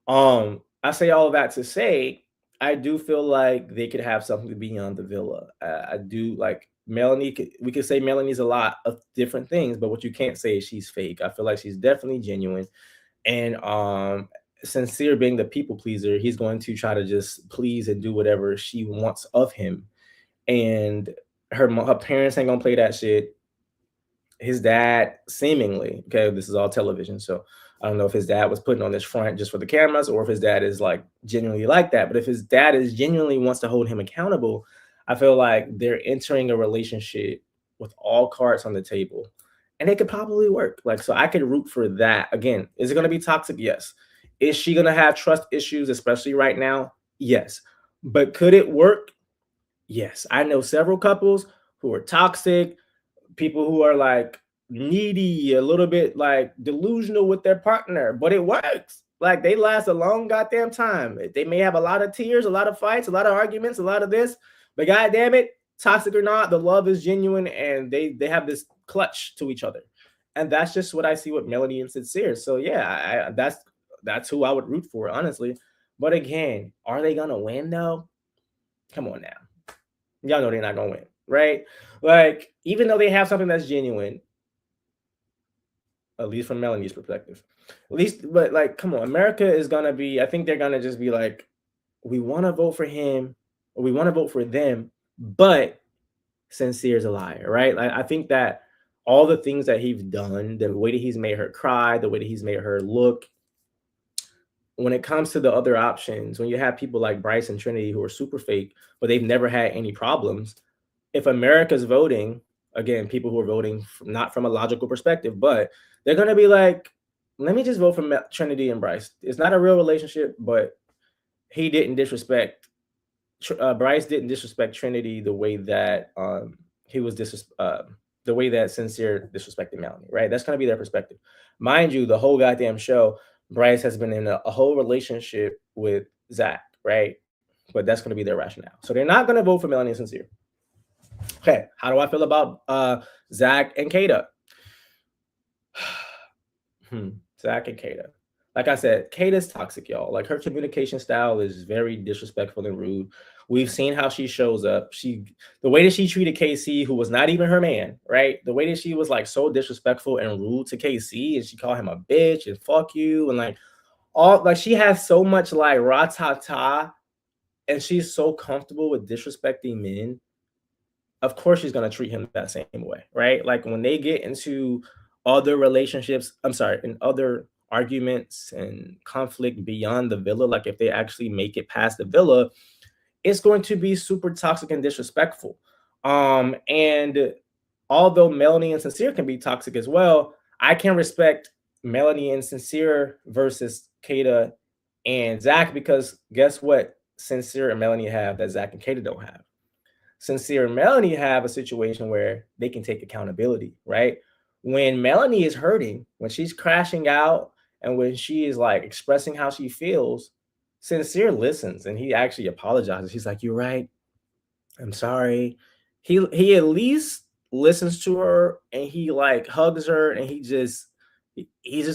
I say all of that to say I do feel like they could have something beyond the villa. I do like Melanie. We could say Melanie's a lot of different things, but what you can't say is she's fake. I feel like she's definitely genuine, and Sincere being the people pleaser, he's going to try to just please and do whatever she wants of him, and her parents ain't gonna play that shit. His dad seemingly, okay, this is all television, so I don't know if his dad was putting on this front just for the cameras or if his dad is like genuinely like that. But if his dad is genuinely wants to hold him accountable, I feel like they're entering a relationship with all cards on the table, and it could probably work. Like, so I could root for that. Again, is it going to be toxic? Yes. Is she going to have trust issues, especially right now? Yes. But could it work? Yes. I know several couples who are toxic, people who are like needy, a little bit like delusional with their partner, but it works. Like they last a long goddamn time. They may have a lot of tears, a lot of fights, a lot of arguments, a lot of this, but god damn it, toxic or not, the love is genuine and they have this clutch to each other. And that's just what I see with Melanie and Sincere. So yeah, that's who I would root for, honestly. But again, are they gonna win though? Come on now. Y'all know they're not gonna win, right? Like, even though they have something that's genuine, at least from Melanie's perspective, at least, but like, come on, America is gonna be. I think they're gonna just be like, we want to vote for him, or we want to vote for them, but Sincere's a liar, right? Like, I think that all the things that he's done, the way that he's made her cry, the way that he's made her look, when it comes to the other options, when you have people like Bryce and Trinity who are super fake, but they've never had any problems, if America's voting, again, people who are voting not from a logical perspective, but they're going to be like, let me just vote for Trinity and Bryce. It's not a real relationship, but he didn't disrespect, Bryce didn't disrespect Trinity the way that he was the way that Sincere disrespected Melanie, right? That's going to be their perspective. Mind you, the whole goddamn show, Bryce has been in a whole relationship with Zach, right? But that's going to be their rationale. So they're not going to vote for Melanie and Sincere. Okay, how do I feel about Zach and Kata? Zach and Kata. Like I said, Kata's toxic, y'all. Like her communication style is very disrespectful and rude. We've seen how she shows up. The way that she treated KC, who was not even her man, right? The way that she was like so disrespectful and rude to KC, and she called him a bitch and fuck you, and like all like she has so much like ratata, and she's so comfortable with disrespecting men. Of course she's going to treat him that same way, right? Like when they get into other relationships, I'm sorry, in other arguments and conflict beyond the villa, like if they actually make it past the villa, it's going to be super toxic and disrespectful. And although Melanie and Sincere can be toxic as well, I can respect Melanie and Sincere versus Kata and Zach, because guess what Sincere and Melanie have that Zach and Kata don't have? Sincere and Melanie have a situation where they can take accountability, right? When Melanie is hurting, when she's crashing out, and when she is like expressing how she feels, Sincere listens and he actually apologizes. He's like, "You're right. I'm sorry." He at least listens to her and he like hugs her and he's just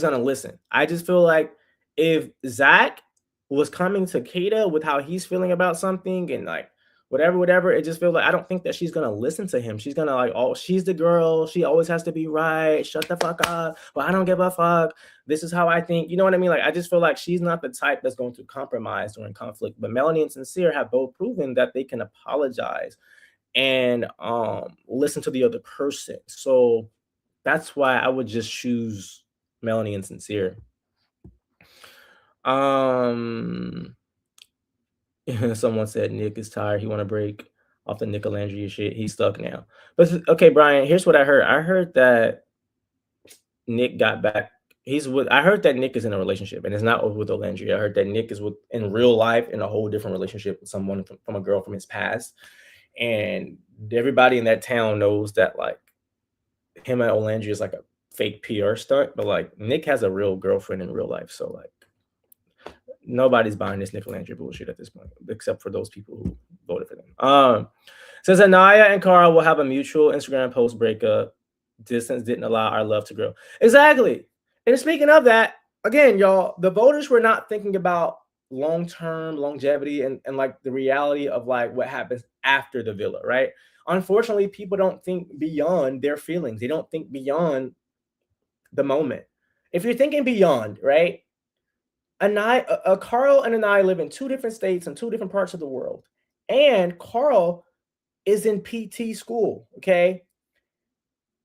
gonna listen. I just feel like if Zach was coming to Kata with how he's feeling about something and like whatever. It just feels like I don't think that she's gonna listen to him. She's gonna like, oh, she's the girl. She always has to be right. Shut the fuck up. Well, I don't give a fuck. This is how I think. You know what I mean? Like, I just feel like she's not the type that's going to compromise during conflict. But Melanie and Sincere have both proven that they can apologize and listen to the other person. So that's why I would just choose Melanie and Sincere. Um Someone said Nick is tired. He want to break off the Nicolandria shit. He's stuck now. But okay, Brian, here's what I heard. I heard that Nick got back. I heard that Nick is in a relationship and it's not with Olandria. I heard that Nick is with in real life in a whole different relationship with someone from a girl from his past. And everybody in that town knows that like him and Olandria is like a fake PR stunt, but like Nick has a real girlfriend in real life. So like nobody's buying this Nicolandria bullshit at this point, except for those people who voted for them. Says Anaya and Carl will have a mutual Instagram post breakup. Distance didn't allow our love to grow. Exactly. And speaking of that, again, y'all, the voters were not thinking about long-term longevity and like the reality of like what happens after the villa, right? Unfortunately, people don't think beyond their feelings. They don't think beyond the moment. If you're thinking beyond, right? Carl and Anaya live in 2 different states and 2 different parts of the world. And Carl is in PT school, okay?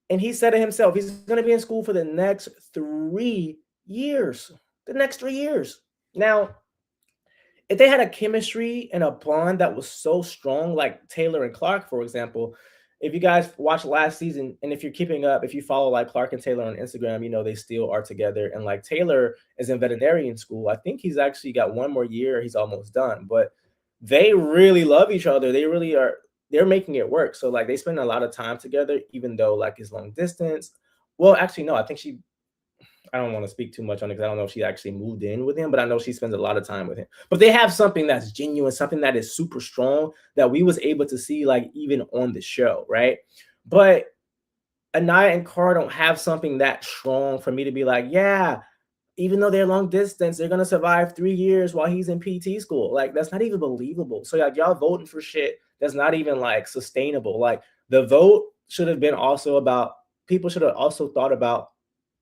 And he said to himself, he's going to be in school for the next 3 years. The next 3 years. Now, if they had a chemistry and a bond that was so strong, like Taylor and Clark, for example, if you guys watched last season, and if you're keeping up, if you follow like Clark and Taylor on Instagram, you know they still are together. And like Taylor is in veterinarian school. I think he's actually got 1 more year. He's almost done. But they really love each other. They really are. They're making it work. So like they spend a lot of time together, even though like it's long distance. Well, actually, no. I think I don't want to speak too much on it because I don't know if she actually moved in with him, but I know she spends a lot of time with him. But they have something that's genuine, something that is super strong that we was able to see like even on the show, right? But Anaya and Carl don't have something that strong for me to be like, yeah, even though they're long distance, they're gonna survive 3 years while he's in PT school. Like that's not even believable. So like y'all voting for shit that's not even like sustainable. Like the vote should have been also about people should have also thought about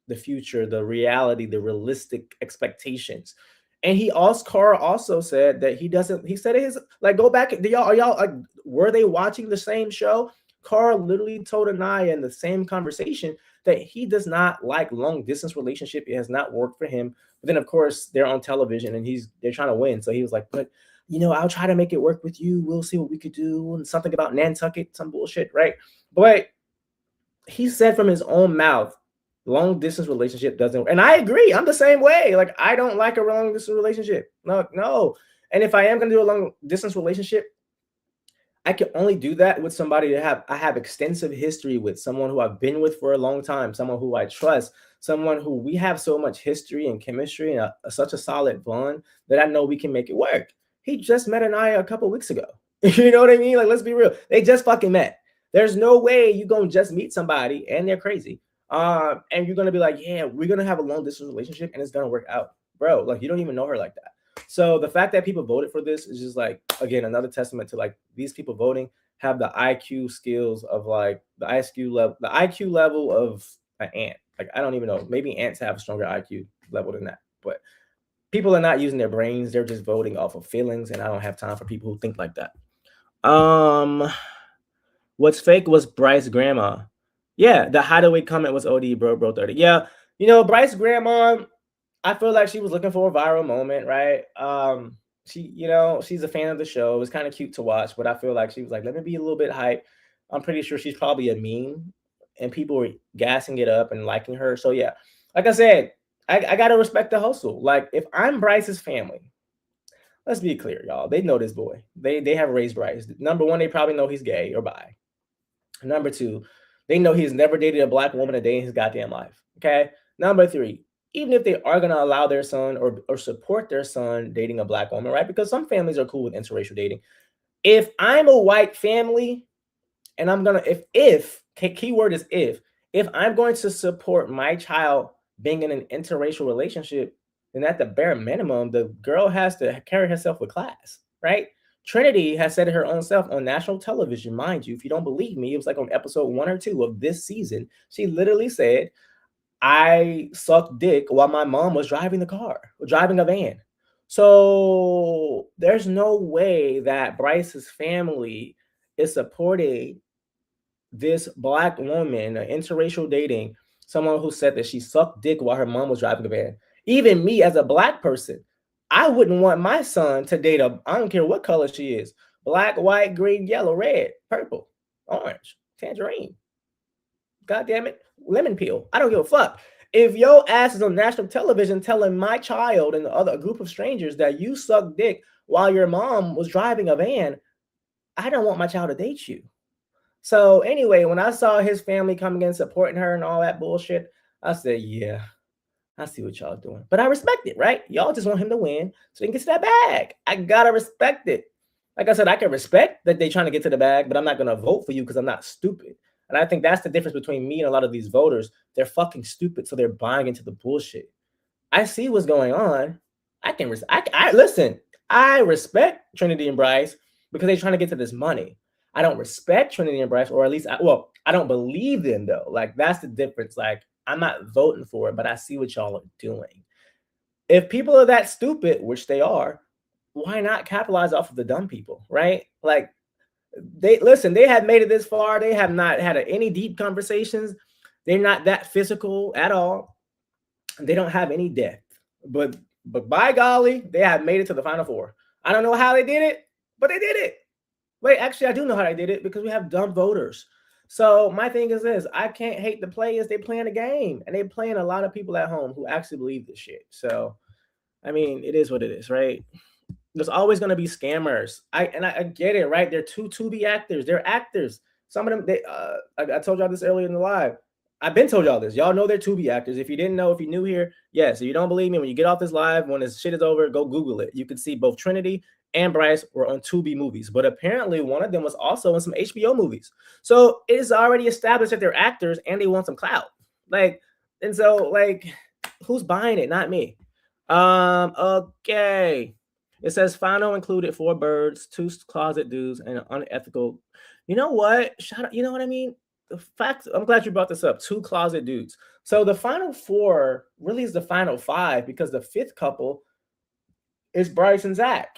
the future, the reality, the realistic expectations. And Carl also said that he said his like go back. Are y'all like were they watching the same show? Carl literally told Anaya in the same conversation that he does not like long distance relationship. It has not worked for him. But then of course they're on television and they're trying to win. So he was like, but I'll try to make it work with you. We'll see what we could do. And something about Nantucket, some bullshit, right? But he said from his own mouth, long distance relationship doesn't work. And I agree. I'm the same way. Like I don't like a long distance relationship. No. And if I am going to do a long distance relationship, I can only do that with somebody I have extensive history with, someone who I've been with for a long time, someone who I trust, someone who we have so much history and chemistry and such a solid bond that I know we can make it work. He just met Anaya a couple weeks ago. You know what I mean? Like, let's be real. They just fucking met. There's no way you're going to just meet somebody and they're crazy. And you're going to be like, yeah, we're going to have a long distance relationship and it's going to work out. Bro, like you don't even know her like that. So the fact that people voted for this is just like, again, another testament to like these people voting have the IQ skills of like the IQ level of an ant. Like, I don't even know. Maybe ants have a stronger IQ level than that, but people are not using their brains. They're just voting off of feelings. And I don't have time for people who think like that. What's fake was Bryce grandma. Yeah. The hideaway comment was OD bro 30. Yeah. Bryce grandma, I feel like she was looking for a viral moment, right? She's a fan of the show. It was kind of cute to watch, but I feel like she was like, let me be a little bit hype. I'm pretty sure she's probably a meme and people were gassing it up and liking her. So yeah, like I said, I gotta respect the hustle. Like if I'm Bryce's family, let's be clear, y'all. They know this boy. They have raised Bryce. Number one, they probably know he's gay or bi. Number two, they know he's never dated a black woman a day in his goddamn life. Okay. Number three, even if they are going to allow their son or support their son dating a black woman, right? Because some families are cool with interracial dating. If I'm a white family and I'm going to, if keyword is if I'm going to support my child being in an interracial relationship, then at the bare minimum, the girl has to carry herself with class, right? Trinity has said it her own self on national television, mind you. If you don't believe me, it was like on episode 1 or 2 of this season. She literally said, I sucked dick while my mom was driving the car, driving a van. So there's no way that Bryce's family is supporting this black woman, interracial dating, someone who said that she sucked dick while her mom was driving a van. Even me as a black person, I wouldn't want my son to date I don't care what color she is, black, white, green, yellow, red, purple, orange, tangerine. God damn it, lemon peel. I don't give a fuck. If your ass is on national television telling my child and the other group of strangers that you suck dick while your mom was driving a van, I don't want my child to date you. So anyway, when I saw his family coming in supporting her and all that bullshit, I said, yeah, I see what y'all doing. But I respect it, right? Y'all just want him to win so he can get to that bag. I gotta respect it. Like I said, I can respect that they're trying to get to the bag, but I'm not gonna vote for you because I'm not stupid. And I think that's the difference between me and a lot of these voters. They're fucking stupid, so they're buying into the bullshit. I see what's going on. I listen. I respect Trinity and Bryce because they're trying to get to this money. I don't respect Trinity and Bryce, or at least, I don't believe them though. Like that's the difference. Like I'm not voting for it, but I see what y'all are doing. If people are that stupid, which they are, why not capitalize off of the dumb people, right? Like they have made it this far. They have not had any deep conversations. They're not that physical at all. They don't have any depth, but by golly, they have made it to the Final Four. I don't know how they did it, but they did it. Wait, actually, I do know how they did it because we have dumb voters. So my thing is this: I can't hate the players. They playing a game, and they playing a lot of people at home who actually believe this shit. So, I mean, it is what it is, right? There's always going to be scammers. I get it, right? They're two Tubi actors. They're actors. Some of them, I told y'all this earlier in the live. I've been told y'all this. Y'all know they're Tubi actors. If you didn't know, if you're new here, yes. If you don't believe me, when you get off this live, when this shit is over, go Google it. You can see both Trinity and Bryce were on Tubi movies, but apparently one of them was also in some HBO movies. So it is already established that they're actors and they want some clout. And so who's buying it? Not me. Okay. It says final included 4 birds, 2 closet dudes, and an unethical. You know what? Shout out. You know what I mean? The fact. I'm glad you brought this up. 2 closet dudes. So the final 4 really is the final 5 because the 5th couple is Bryce and Zach.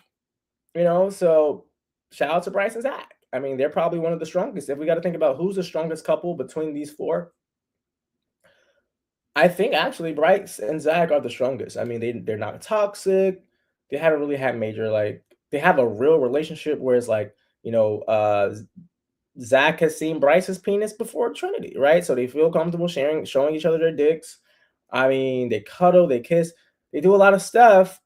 So shout out to Bryce and Zach. I mean, they're probably one of the strongest. If we got to think about who's the strongest couple between these 4, I think actually Bryce and Zach are the strongest. I mean, they're not toxic. They haven't really had major they have a real relationship where it's Zach has seen Bryce's penis before Trinity, right? So they feel comfortable showing each other their dicks. I mean, they cuddle, they kiss, they do a lot of stuff.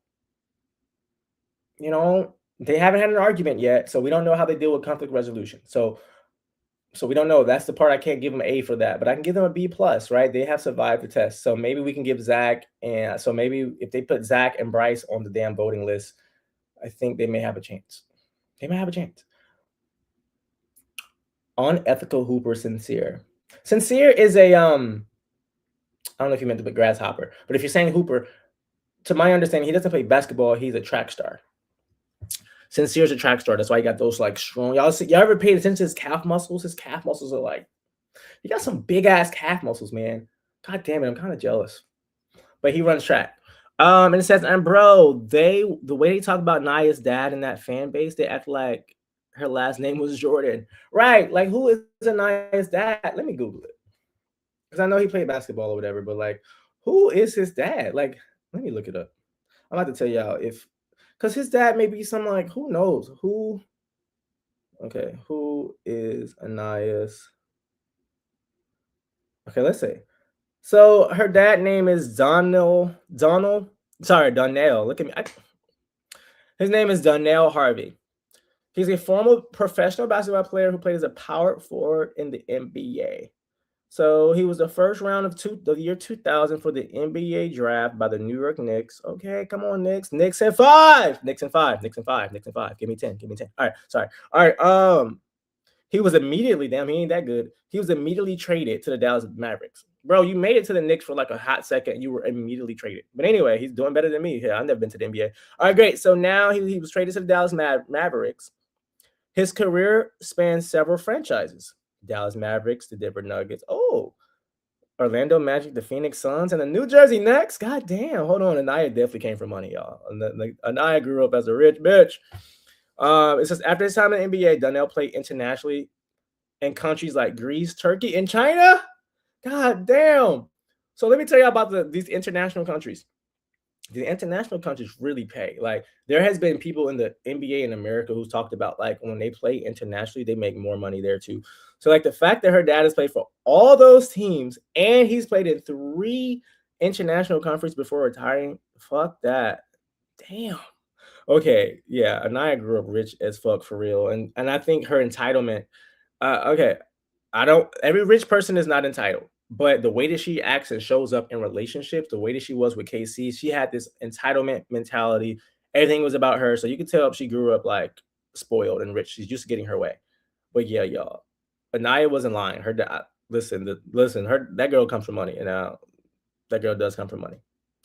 They haven't had an argument yet, so we don't know how they deal with conflict resolution. So we don't know. That's the part I can't give them an A for that, but I can give them a B+, right? They have survived the test. So maybe we can give Zach, and so maybe if they put Zach and Bryce on the damn voting list, I think they may have a chance. They may have a chance. Unethical Hooper Sincere. Sincere is a I don't know if you meant to put grasshopper, but if you're saying Hooper, to my understanding, he doesn't play basketball. He's a track star. Sincere's a track star. That's why he got those strong. Y'all ever paid attention to his calf muscles? His calf muscles are he got some big ass calf muscles, man. God damn it, I'm kind of jealous. But he runs track. And it says, and bro, the way they talk about Nia's dad in that fan base, they act like her last name was Jordan. Right. Like, who is Nia's dad? Let me Google it. Because I know he played basketball or whatever, but who is his dad? Let me look it up. I'm about to tell y'all because his dad may be some who knows? Who is Ania's? Okay, let's see. So her dad name is Donnell. Look at me. His name is Donnell Harvey. He's a former professional basketball player who played as a power forward in the NBA. So he was the first round of the year 2000 for the NBA draft by the New York Knicks. Okay, come on, Knicks. Knicks in 5. Give me 10. All right, sorry. All right. He was immediately, he ain't that good. He was immediately traded to the Dallas Mavericks bro, you made it to the Knicks for like a hot second. You were immediately traded. But anyway, he's doing better than me. Yeah, I've never been to the NBA. All right, great. So now he was traded to the Dallas Mavericks. His career spans several franchises: Dallas Mavericks, the Denver Nuggets. Oh, Orlando Magic, the Phoenix Suns, and the New Jersey Nets. God damn. Hold on. Anaya definitely came from money, y'all. Anaya grew up as a rich bitch. It says after his time in the NBA, Donnell played internationally in countries like Greece, Turkey, and China. God damn. So let me tell you about these international countries. The international countries really pay. Like, there has been people in the NBA in America who's talked about, like, when they play internationally, they make more money there too. So like the fact that her dad has played for all those teams and he's played in 3 international conferences before retiring, fuck that. Damn. Okay, yeah, Anaya grew up rich as fuck for real, and I think her entitlement. Okay, I don't. Every rich person is not entitled, but the way that she acts and shows up in relationships, the way that she was with KC, she had this entitlement mentality. Everything was about her, so you could tell she grew up like spoiled and rich. She's just getting her way. But yeah, y'all, Anaya wasn't lying. Her dad. Listen. Her that girl comes from money, and that girl does come from money.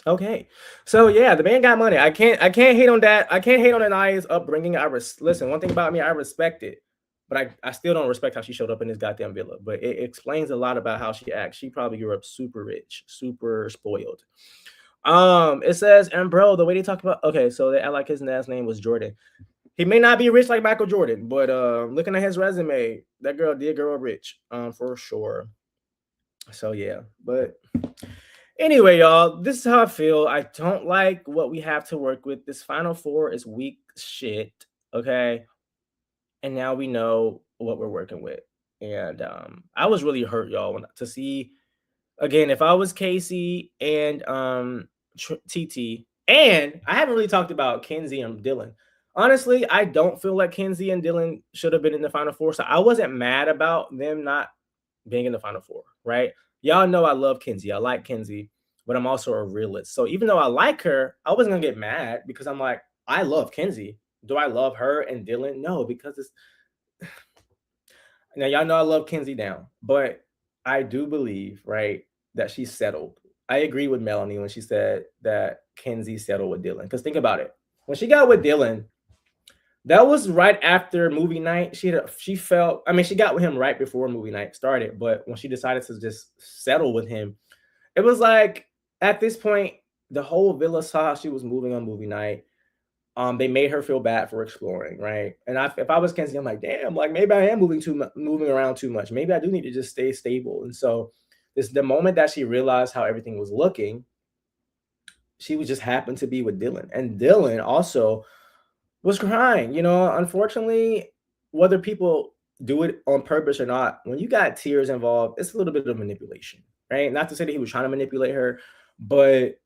Okay, so yeah, the man got money. I can't hate on that. I can't hate on Anaya's upbringing. Listen. One thing about me, I respect it, but I still don't respect how she showed up in this goddamn villa. But it explains a lot about how she acts. She probably grew up super rich, super spoiled. It says, and bro, the way they talk about, okay, so they act like his last name was Jordan. He may not be rich like Michael Jordan, but looking at his resume, that girl did grow up rich, for sure. So yeah, but anyway, y'all, this is how I feel. I don't like what we have to work with. This Final Four is weak shit. Okay. And now we know what we're working with. And I was really hurt, y'all, to see again. If I was Casey and TT, and I haven't really talked about Kenzie and Dylan. Honestly, I don't feel like Kenzie and Dylan should have been in the Final Four. So I wasn't mad about them not being in the Final Four, right? Y'all know I love Kenzie. I like Kenzie, but I'm also a realist. So even though I like her, I wasn't gonna get mad because I'm like, I love Kenzie. Do I love her and Dylan? No, because it's now y'all know I love Kenzie down, but I do believe, right, that she's settled. I agree with Melanie when she said that Kenzie settled with Dylan. Because think about it. When she got with Dylan, that was right after movie night. She felt, I mean, she got with him right before movie night started, but when she decided to just settle with him, it was like at this point, the whole villa saw how she was moving on movie night. They made her feel bad for exploring, right? And if I was Kenzie, I'm like, damn, like maybe I am moving around too much. Maybe I do need to just stay stable. And so, the moment that she realized how everything was looking, she was just happened to be with Dylan, and Dylan also was crying. Unfortunately, whether people do it on purpose or not, when you got tears involved, it's a little bit of manipulation, right? Not to say that he was trying to manipulate her, but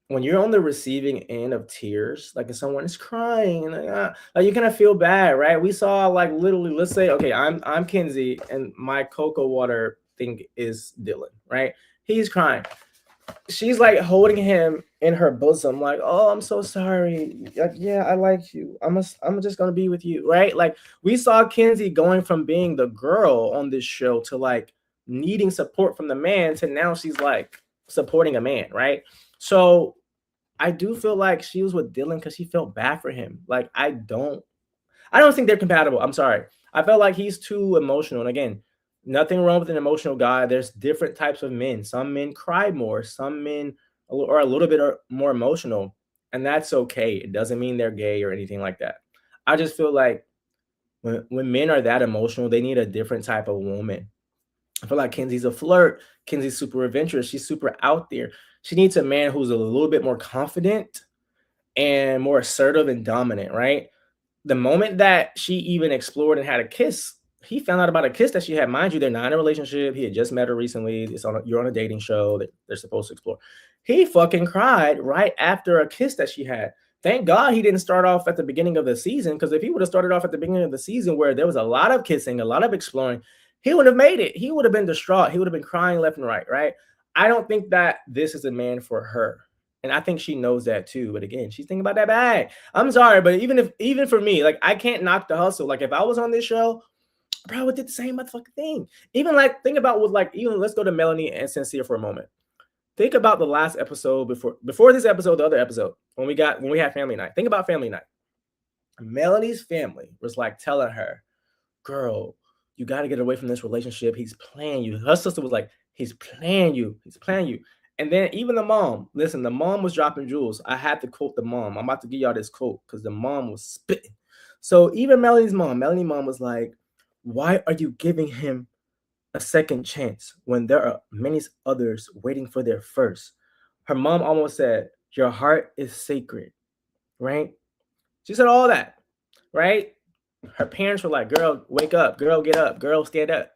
when you're on the receiving end of tears, like if someone is crying, like you kind of feel bad, right? We saw like literally, let's say, okay, I'm Kenzie, and my cocoa water thing is Dylan, right? He's crying. She's like holding him in her bosom, like, oh, I'm so sorry. Like, yeah, I like you. I'm just gonna be with you, right? Like we saw Kenzie going from being the girl on this show to like needing support from the man to now she's like supporting a man, right? So I do feel like she was with Dylan because she felt bad for him. Like I don't think they're compatible. I'm sorry. I felt like he's too emotional. And again, nothing wrong with an emotional guy. There's different types of men. Some men cry more. Some men are a little bit more emotional, and that's okay. It doesn't mean they're gay or anything like that. I just feel like when men are that emotional, they need a different type of woman. I feel like Kenzie's a flirt. Kenzie's super adventurous. She's super out there. She needs a man who's a little bit more confident and more assertive and dominant, right? The moment that she even explored and had a kiss, he found out about a kiss that she had. Mind you, they're not in a relationship. He had just met her recently. You're on a dating show that they're supposed to explore. He fucking cried right after a kiss that she had. Thank God he didn't start off at the beginning of the season, because if he would have started off at the beginning of the season where there was a lot of kissing, a lot of exploring, he would have made it. He would have been distraught. He would have been crying left and right, right? I don't think that this is a man for her. And I think she knows that too. But again, she's thinking about that bag. I'm sorry, but even for me, like I can't knock the hustle. Like if I was on this show bro, it did the same motherfucking thing. Even like, think about with like, even let's go to Melanie and Sincere for a moment. Think about the last episode before this episode, the other episode, when we had family night. Think about family night. Melanie's family was like telling her, girl, you got to get away from this relationship. He's playing you. Her sister was like, he's playing you. He's playing you. And then even the mom, listen, the mom was dropping jewels. I had to quote the mom. I'm about to give y'all this quote because the mom was spitting. So even Melanie's mom was like, why are you giving him a second chance when there are many others waiting for their first? Her mom almost said, your heart is sacred, right? She said all that, right? Her parents were like, girl, wake up, girl, get up, girl, stand up.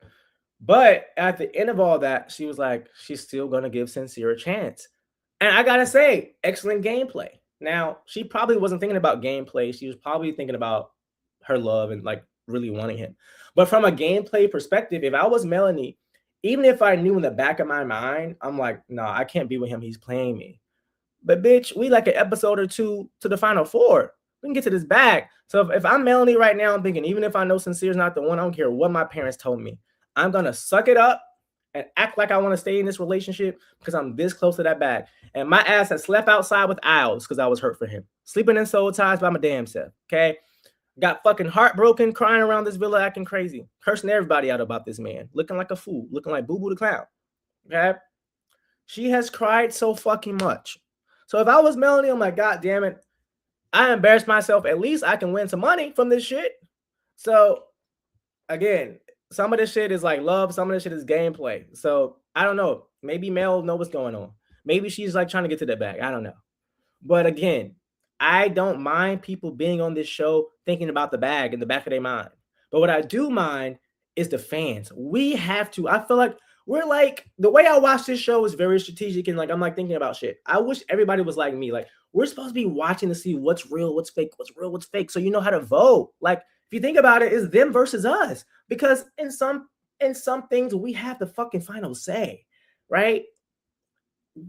But at the end of all that, she was like, she's still going to give Sincere a chance. And I got to say, excellent gameplay. Now, she probably wasn't thinking about gameplay. She was probably thinking about her love and like really wanting him. But from a gameplay perspective, if I was Melanie, even if I knew in the back of my mind, I'm like, no, I can't be with him. He's playing me. But bitch, we like an episode or two to the final four. We can get to this bag. So if I'm Melanie right now, I'm thinking, even if I know Sincere's not the one, I don't care what my parents told me. I'm going to suck it up and act like I want to stay in this relationship because I'm this close to that bag. And my ass has slept outside with owls because I was hurt for him. Sleeping in soul ties by my damn self, okay? Got fucking heartbroken, crying around this villa, acting crazy. Cursing everybody out about this man. Looking like a fool. Looking like Boo Boo the Clown, okay? She has cried so fucking much. So if I was Melanie, I'm like, God damn it. I embarrassed myself. At least I can win some money from this shit. So again, some of this shit is like love. Some of this shit is gameplay. So I don't know. Maybe Mel know what's going on. Maybe she's like trying to get to the bag. I don't know. But again, I don't mind people being on this show thinking about the bag in the back of their mind. But what I do mind is the fans. We have to. I feel like we're like, the way I watch this show is very strategic and like I'm like thinking about shit. I wish everybody was like me. Like, we're supposed to be watching to see what's real, what's fake, what's real, what's fake. So you know how to vote. Like, if you think about it, it's them versus us. Because in some things we have the fucking final say, right?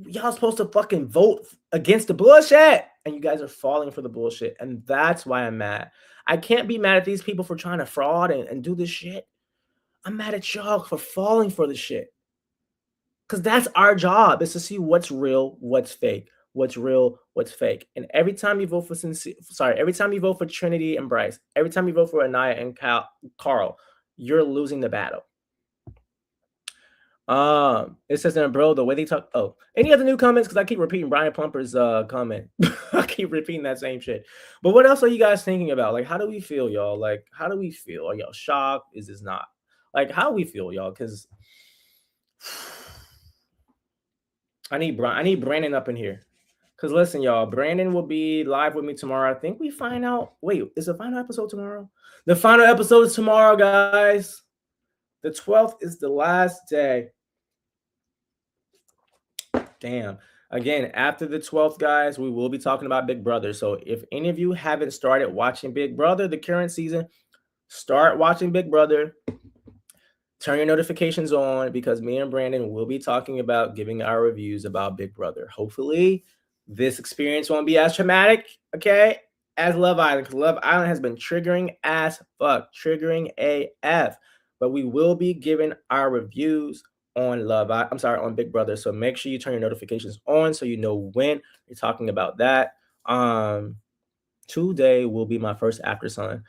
Y'all supposed to fucking vote against the bullshit, and you guys are falling for the bullshit, and that's why I'm mad. I can't be mad at these people for trying to fraud and do this shit. I'm mad at y'all for falling for the shit. Because that's our job, is to see what's real, what's fake, what's real, what's fake. And every time you vote for every time you vote for Trinity and Bryce, every time you vote for Anaya and Carl, you're losing the battle. It says then, bro, the way they talk. Oh, any other new comments? Because I keep repeating Brian Plumper's comment. I keep repeating that same shit. But what else are you guys thinking about? Like, how do we feel, y'all? Like, how do we feel? Are y'all shocked? Is this not? Like, how do we feel, y'all? Because I need Brandon up in here. Because listen, y'all, Brandon will be live with me tomorrow. I think we find out. Wait, is the final episode tomorrow? The final episode is tomorrow, guys. The 12th is the last day. Damn. Again, after the 12th, guys, we will be talking about Big Brother. So if any of you haven't started watching Big Brother, the current season, start watching Big Brother. Turn your notifications on because me and Brandon will be talking about giving our reviews about Big Brother. Hopefully, this experience won't be as traumatic, okay, as Love Island, because Love Island has been triggering as fuck, triggering AF. But we will be giving our reviews on on Big Brother. So make sure you turn your notifications on so you know when you're talking about that. Today will be my first After Sun.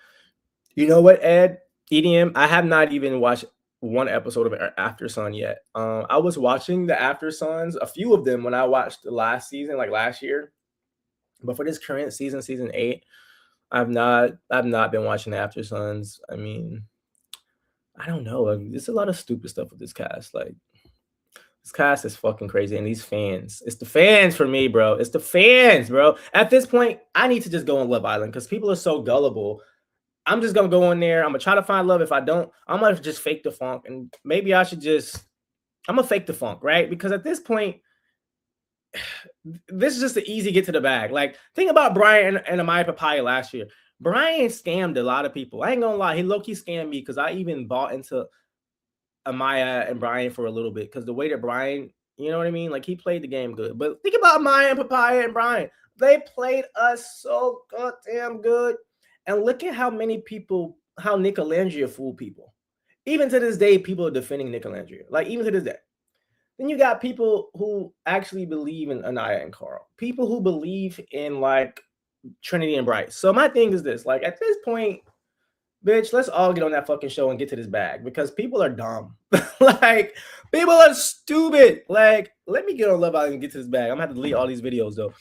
You know what, Ed? EDM, I have not even watched one episode of After Sun yet. I was watching the After Suns, a few of them when I watched the last season, like last year. But for this current season, season 8, I've not been watching the After Suns. I mean, I don't know. There's a lot of stupid stuff with this cast. Like, this cast is fucking crazy. And these fans, it's the fans for me, bro. It's the fans, bro. At this point, I need to just go on Love Island because people are so gullible. I'm just going to go in there. I'm going to try to find love. If I don't, I'm going to just fake the funk. And maybe I should I'm going to fake the funk, right? Because at this point, this is just an easy get to the bag. Like, think about Brian and Amaya Papaya last year. Brian scammed a lot of people. I ain't going to lie. He low-key scammed me because I even bought into Amaya and Brian for a little bit because the way that Brian, you know what I mean? Like, he played the game good. But think about Amaya and Papaya and Brian. They played us so goddamn good. And look at how many people, how Nick Alangria fooled people. Even to this day, people are defending Nick and Landria. Like, even to this day. Then you got people who actually believe in Anaya and Carl. People who believe in like Trinity and Bryce. So my thing is this: like at this point, bitch, let's all get on that fucking show and get to this bag because people are dumb. Like people are stupid. Like let me get on Love Island and get to this bag. I'm gonna have to delete all these videos though.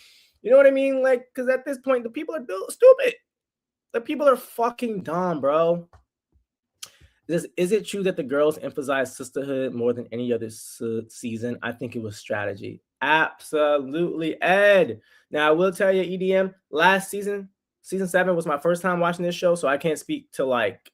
You know what I mean? Like because at this point, the people are stupid. The people are fucking dumb, bro. Is it true that the girls emphasized sisterhood more than any other season? I think it was strategy. Absolutely, Ed. Now I will tell you, EDM, last season, season 7 was my first time watching this show, so I can't speak to like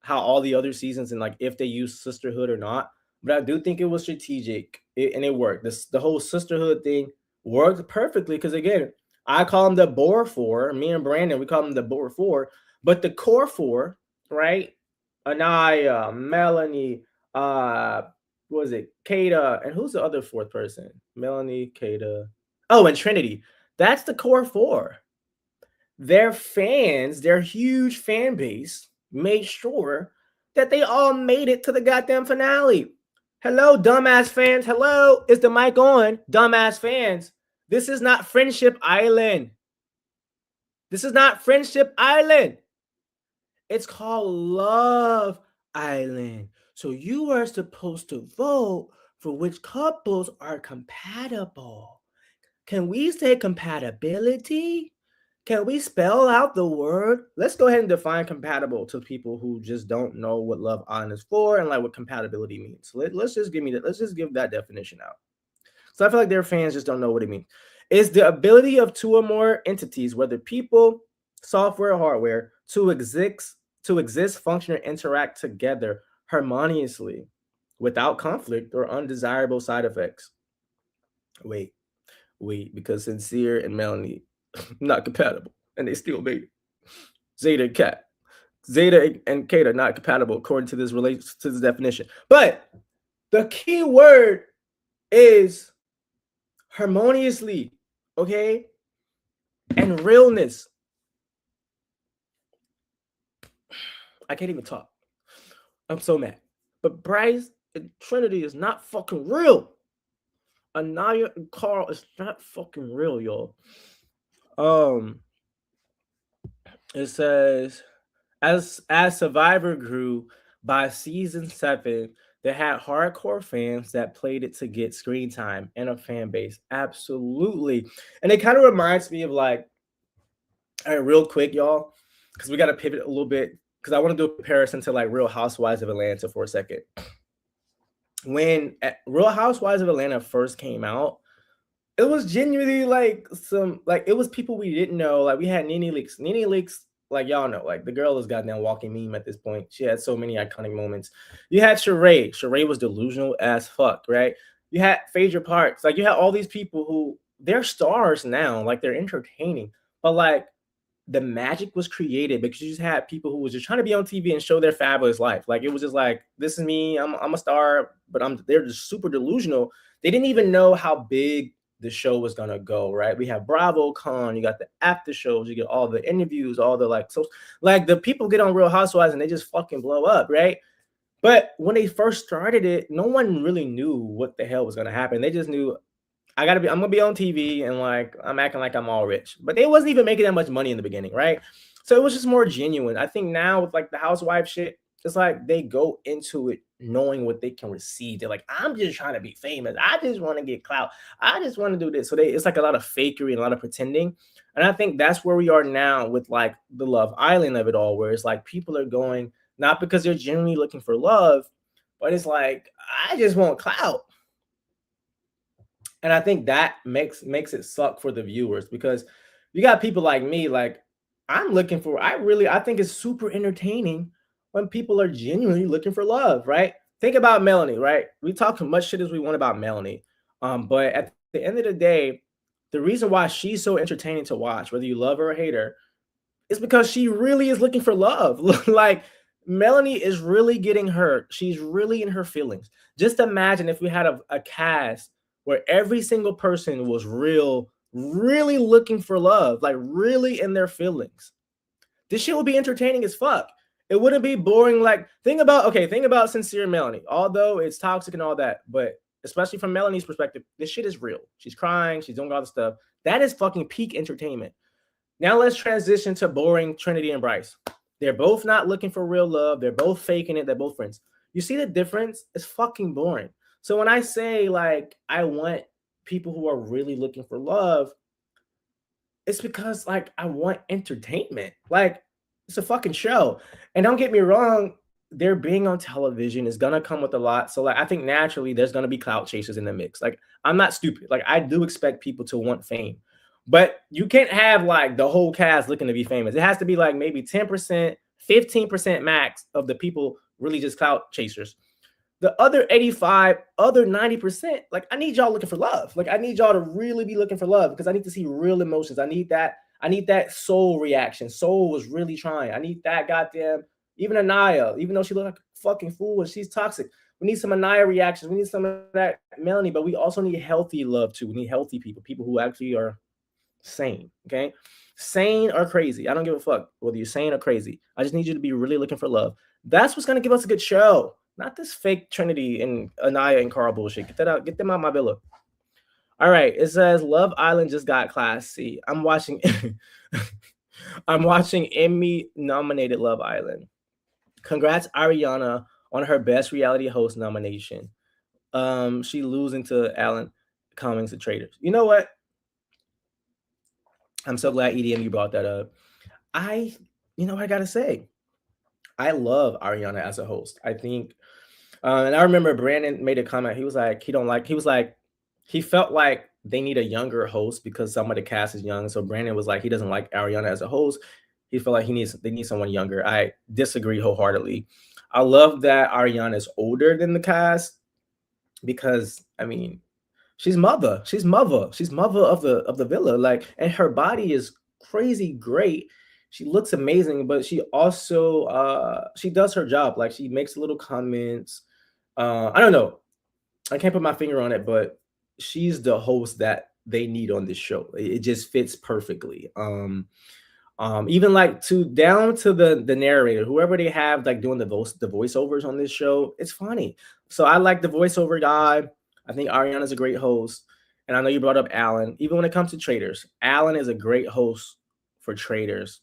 how all the other seasons and like if they use sisterhood or not. But I do think it was strategic and it worked. The whole sisterhood thing worked perfectly because again, I call them the Boar Four. Me and Brandon, we call them the Boar Four. But the core four, right? Anaya, Melanie, what was it? Kata, and who's the other fourth person? Melanie, Kata. Oh, and Trinity. That's the core four. Their fans, their huge fan base, made sure that they all made it to the goddamn finale. Hello, dumbass fans. Hello, is the mic on? Dumbass fans. This is not Friendship Island. This is not Friendship Island. It's called Love Island. So you are supposed to vote for which couples are compatible. Can we say compatibility? Can we spell out the word? Let's go ahead and define compatible to people who just don't know what Love Island is for and like what compatibility means. So let's just give me that. Let's just give that definition out. So I feel like their fans just don't know what it means. It's the ability of two or more entities, whether people, software, or hardware, to exist, function, or interact together harmoniously without conflict or undesirable side effects. Wait, because Sincere and Melanie not compatible, and they still made it. Zeta and Kate are not compatible according to this definition. But the key word is harmoniously, okay, and realness. I can't even talk. I'm so mad. But Bryce and Trinity is not fucking real. Anaya and Carl is not fucking real, y'all. It says as Survivor grew by season 7, they had hardcore fans that played it to get screen time and a fan base. Absolutely. And it kind of reminds me of like, all right, real quick, y'all, because we got to pivot a little bit because I want to do a comparison to like Real Housewives of Atlanta for a second. When Real Housewives of Atlanta first came out, it was genuinely like it was people we didn't know. Like we had Nene Leakes. Nene Leakes, like y'all know, like the girl is goddamn walking meme at this point. She had so many iconic moments. You had Sheree. Sheree was delusional as fuck, right? You had Phaedra Parks. Like you had all these people who they're stars now. Like they're entertaining, but like the magic was created because you just had people who was just trying to be on TV and show their fabulous life. Like it was just like, this is me. I'm a star, but they're just super delusional. They didn't even know how big the show was gonna go, right? We have BravoCon, you got the after shows, you get all the interviews, all the like, so like the people get on Real Housewives and they just fucking blow up, right? But when they first started it, no one really knew what the hell was gonna happen. They just knew I'm gonna be on TV and like I'm acting like I'm all rich, but they wasn't even making that much money in the beginning, right? So it was just more genuine. I think now with like the housewife shit, it's like they go into it knowing what they can receive. They're like, I'm just trying to be famous. I just want to get clout. I just want to do this. So it's like a lot of fakery and a lot of pretending. And I think that's where we are now with like the Love Island of it all, where it's like people are going not because they're genuinely looking for love, but it's like, I just want clout. And I think that makes it suck for the viewers because you got people like me, like I think it's super entertaining when people are genuinely looking for love, right? Think about Melanie, right? We talk as much shit as we want about Melanie. But at the end of the day, the reason why she's so entertaining to watch, whether you love her or hate her, is because she really is looking for love. Like Melanie is really getting hurt. She's really in her feelings. Just imagine if we had a cast where every single person was really looking for love, like really in their feelings. This shit would be entertaining as fuck. It wouldn't be boring. Like, think about Sincere Melanie. Although it's toxic and all that, but especially from Melanie's perspective, this shit is real. She's crying, she's doing all the stuff. That is fucking peak entertainment. Now let's transition to boring Trinity and Bryce. They're both not looking for real love. They're both faking it. They're both friends. You see the difference? It's fucking boring. So when I say like I want people who are really looking for love, it's because like I want entertainment. Like it's a fucking show. And don't get me wrong, their being on television is gonna come with a lot. So like I think naturally there's gonna be clout chasers in the mix. Like I'm not stupid. Like I do expect people to want fame. But you can't have like the whole cast looking to be famous. It has to be like maybe 10%, 15% max of the people really just clout chasers. The other 85, other 90%, like I need y'all looking for love. Like I need y'all to really be looking for love because I need to see real emotions. I need that soul reaction. Soul was really trying. I need that goddamn, even Anaya, even though she looked like a fucking fool and she's toxic. We need some Anaya reactions. We need some of that Melanie, but we also need healthy love too. We need healthy people, people who actually are sane. Okay. Sane or crazy. I don't give a fuck whether you're sane or crazy. I just need you to be really looking for love. That's what's gonna give us a good show. Not this fake Trinity and Anaya and Carl bullshit. Get that out. Get them out my villa. All right. It says Love Island just got Class C. I'm watching. I'm watching Emmy nominated Love Island. Congrats Ariana on her best reality host nomination. She losing to Alan Cummings, the Traitors. You know what? I'm so glad EDM you brought that up. You know what I gotta say? I love Ariana as a host. I think, and I remember Brandon made a comment. He was like, he felt like they need a younger host because some of the cast is young. So Brandon was like, he doesn't like Ariana as a host. He felt like they need someone younger. I disagree wholeheartedly. I love that Ariana is older than the cast because I mean, she's mother. She's mother. She's mother of the villa. Like, and her body is crazy great. She looks amazing, but she also she does her job. Like she makes little comments. I don't know. I can't put my finger on it, but she's the host that they need on this show. It just fits perfectly. Even like to down to the narrator, whoever they have like doing the voiceovers on this show, it's funny. So I like the voiceover guy. I think Ariana's a great host. And I know you brought up Alan. Even when it comes to Traitors, Alan is a great host for Traitors.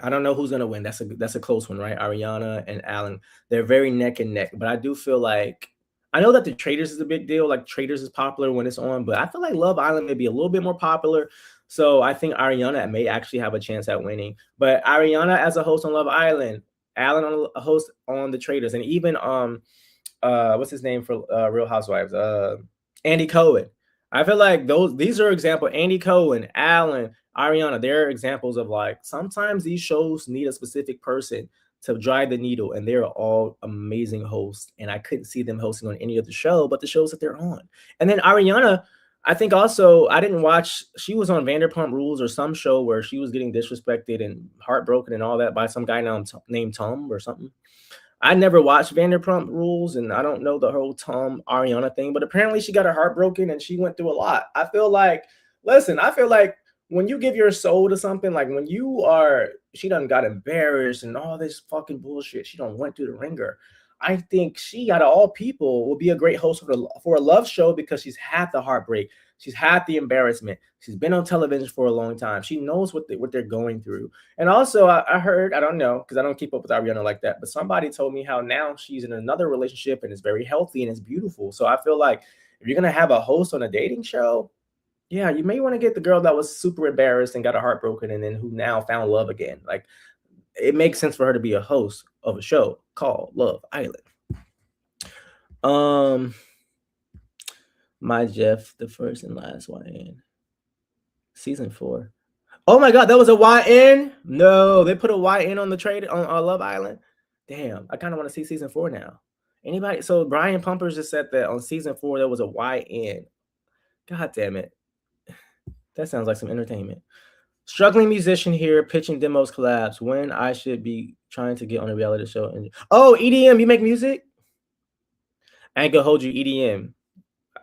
I don't know who's gonna win. That's a close one, right? Ariana and Alan. They're very neck and neck. But I do feel like I know that the Traitors is a big deal. Like Traitors is popular when it's on, but I feel like Love Island may be a little bit more popular. So I think Ariana may actually have a chance at winning. But Ariana as a host on Love Island, Alan on a host on the Traitors, and even what's his name for Real Housewives? Andy Cohen. I feel like these are examples. Andy Cohen, Alan, Ariana, they're examples of like sometimes these shows need a specific person to drive the needle, and they're all amazing hosts. And I couldn't see them hosting on any other show but the shows that they're on. And then Ariana, I think also I didn't watch. She was on Vanderpump Rules or some show where she was getting disrespected and heartbroken and all that by some guy named Tom or something. I never watched Vanderpump Rules, and I don't know the whole Tom Ariana thing, but apparently she got her heart broken and she went through a lot. I feel like, listen, I feel like when you give your soul to something, like when she done got embarrassed and all this fucking bullshit, she done went through the ringer. I think she, out of all people, will be a great host for a love show because she's had the heartbreak, she's had the embarrassment, she's been on television for a long time. She knows what they're going through. And also, I heard, I don't know because I don't keep up with Ariana like that, but somebody told me how now she's in another relationship and it's very healthy and it's beautiful. So I feel like if you're gonna have a host on a dating show, yeah, you may want to get the girl that was super embarrassed and got her heart broken and then who now found love again. Like it makes sense for her to be a host of a show called Love Island. My Jeff, the first and last YN. Season 4. Oh my god, that was a YN? No, they put a YN on the trade on Love Island. Damn, I kind of want to see season 4 now. Anybody? So Brian Pumpers just said that on season 4 there was a YN. God damn it. That sounds like some entertainment. Struggling musician here, pitching demos collabs when I should be trying to get on a reality show. Oh, EDM, you make music? I ain't gonna hold you, EDM.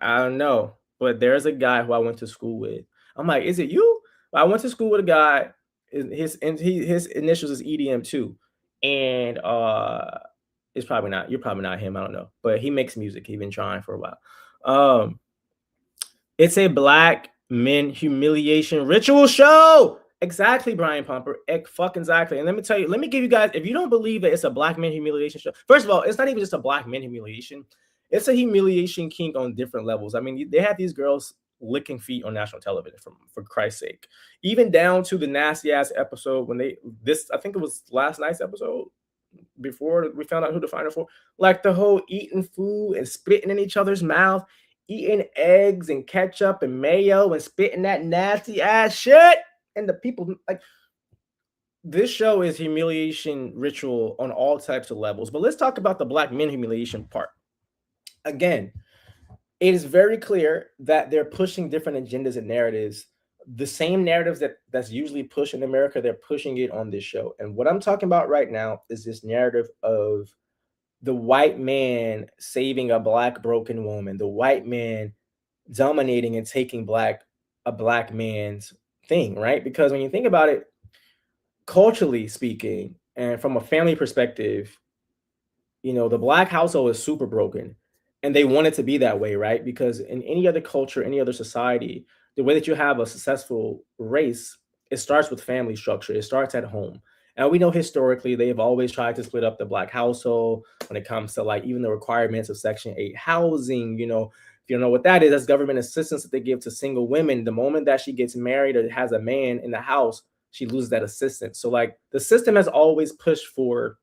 I don't know, but there's a guy who I went to school with. I'm like, is it you? I went to school with a guy. His initials is EDM too. and it's probably not, you're probably not him, I don't know, but he makes music. He's been trying for a while. Um, it's a black men humiliation ritual show. Exactly, Brian Pumper. Fucking exactly. And let me tell you, let me give you guys, if you don't believe that it's a black men humiliation show, first of all, it's not even just a black men humiliation. It's a humiliation kink on different levels. I mean, they have these girls licking feet on national television for Christ's sake. Even down to the nasty ass episode when I think it was last night's episode before we found out who the final four, like the whole eating food and spitting in each other's mouth, eating eggs and ketchup and mayo and spitting that nasty ass shit. And the people, like, this show is humiliation ritual on all types of levels. But let's talk about the black men humiliation part. Again, it is very clear that they're pushing different agendas and narratives. The same narratives that's usually pushed in America, they're pushing it on this show. And what I'm talking about right now is this narrative of the white man saving a black broken woman, the white man dominating and taking a black man's thing, right? Because when you think about it, culturally speaking, and from a family perspective, the black household is super broken, and they want it to be that way, right? Because in any other culture, any other society, the way that you have a successful race, it starts with family structure. It starts at home. And we know historically they've always tried to split up the black household when it comes to, like, even the requirements of Section 8 housing. If you don't know what that is, that's government assistance that they give to single women. The moment that she gets married or has a man in the house, she loses that assistance. So, like, the system has always pushed for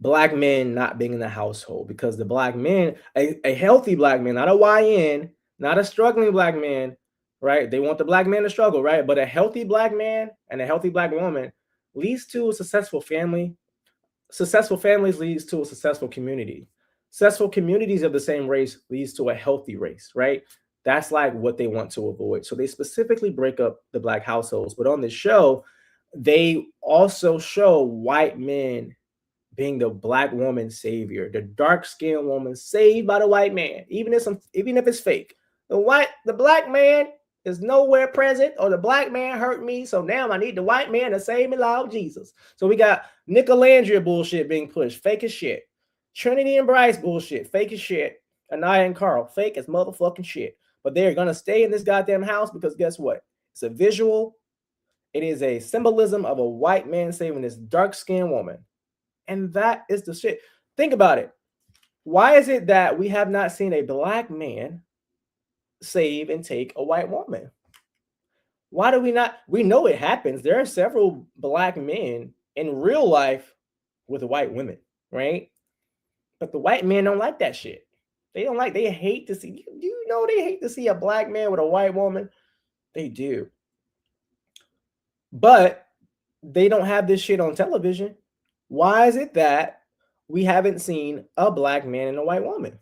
black men not being in the household, because the black man, a healthy black man, not a YN, not a struggling black man, right? They want the black man to struggle, right? But a healthy black man and a healthy black woman leads to a successful family. Successful families leads to a successful community. Successful communities of the same race leads to a healthy race, right? That's like what they want to avoid. So they specifically break up the black households. But on this show, they also show white men being the black woman savior, the dark-skinned woman saved by the white man, even if it's fake. The black man is nowhere present, or the black man hurt me, so now I need the white man to save me, Lord Jesus. So we got Nicolandria bullshit being pushed, fake as shit. Trinity and Bryce bullshit, fake as shit. Anaya and Carl, fake as motherfucking shit. But they're gonna stay in this goddamn house because guess what? It's a visual. It is a symbolism of a white man saving this dark-skinned woman. And that is the shit. Think about it. Why is it that we have not seen a black man save and take a white woman? Why do we not? We know it happens. There are several black men in real life with white women, right? But the white men don't like that shit. They hate to see, they hate to see a black man with a white woman. They do. But they don't have this shit on television. Why is it that we haven't seen a black man and a white woman?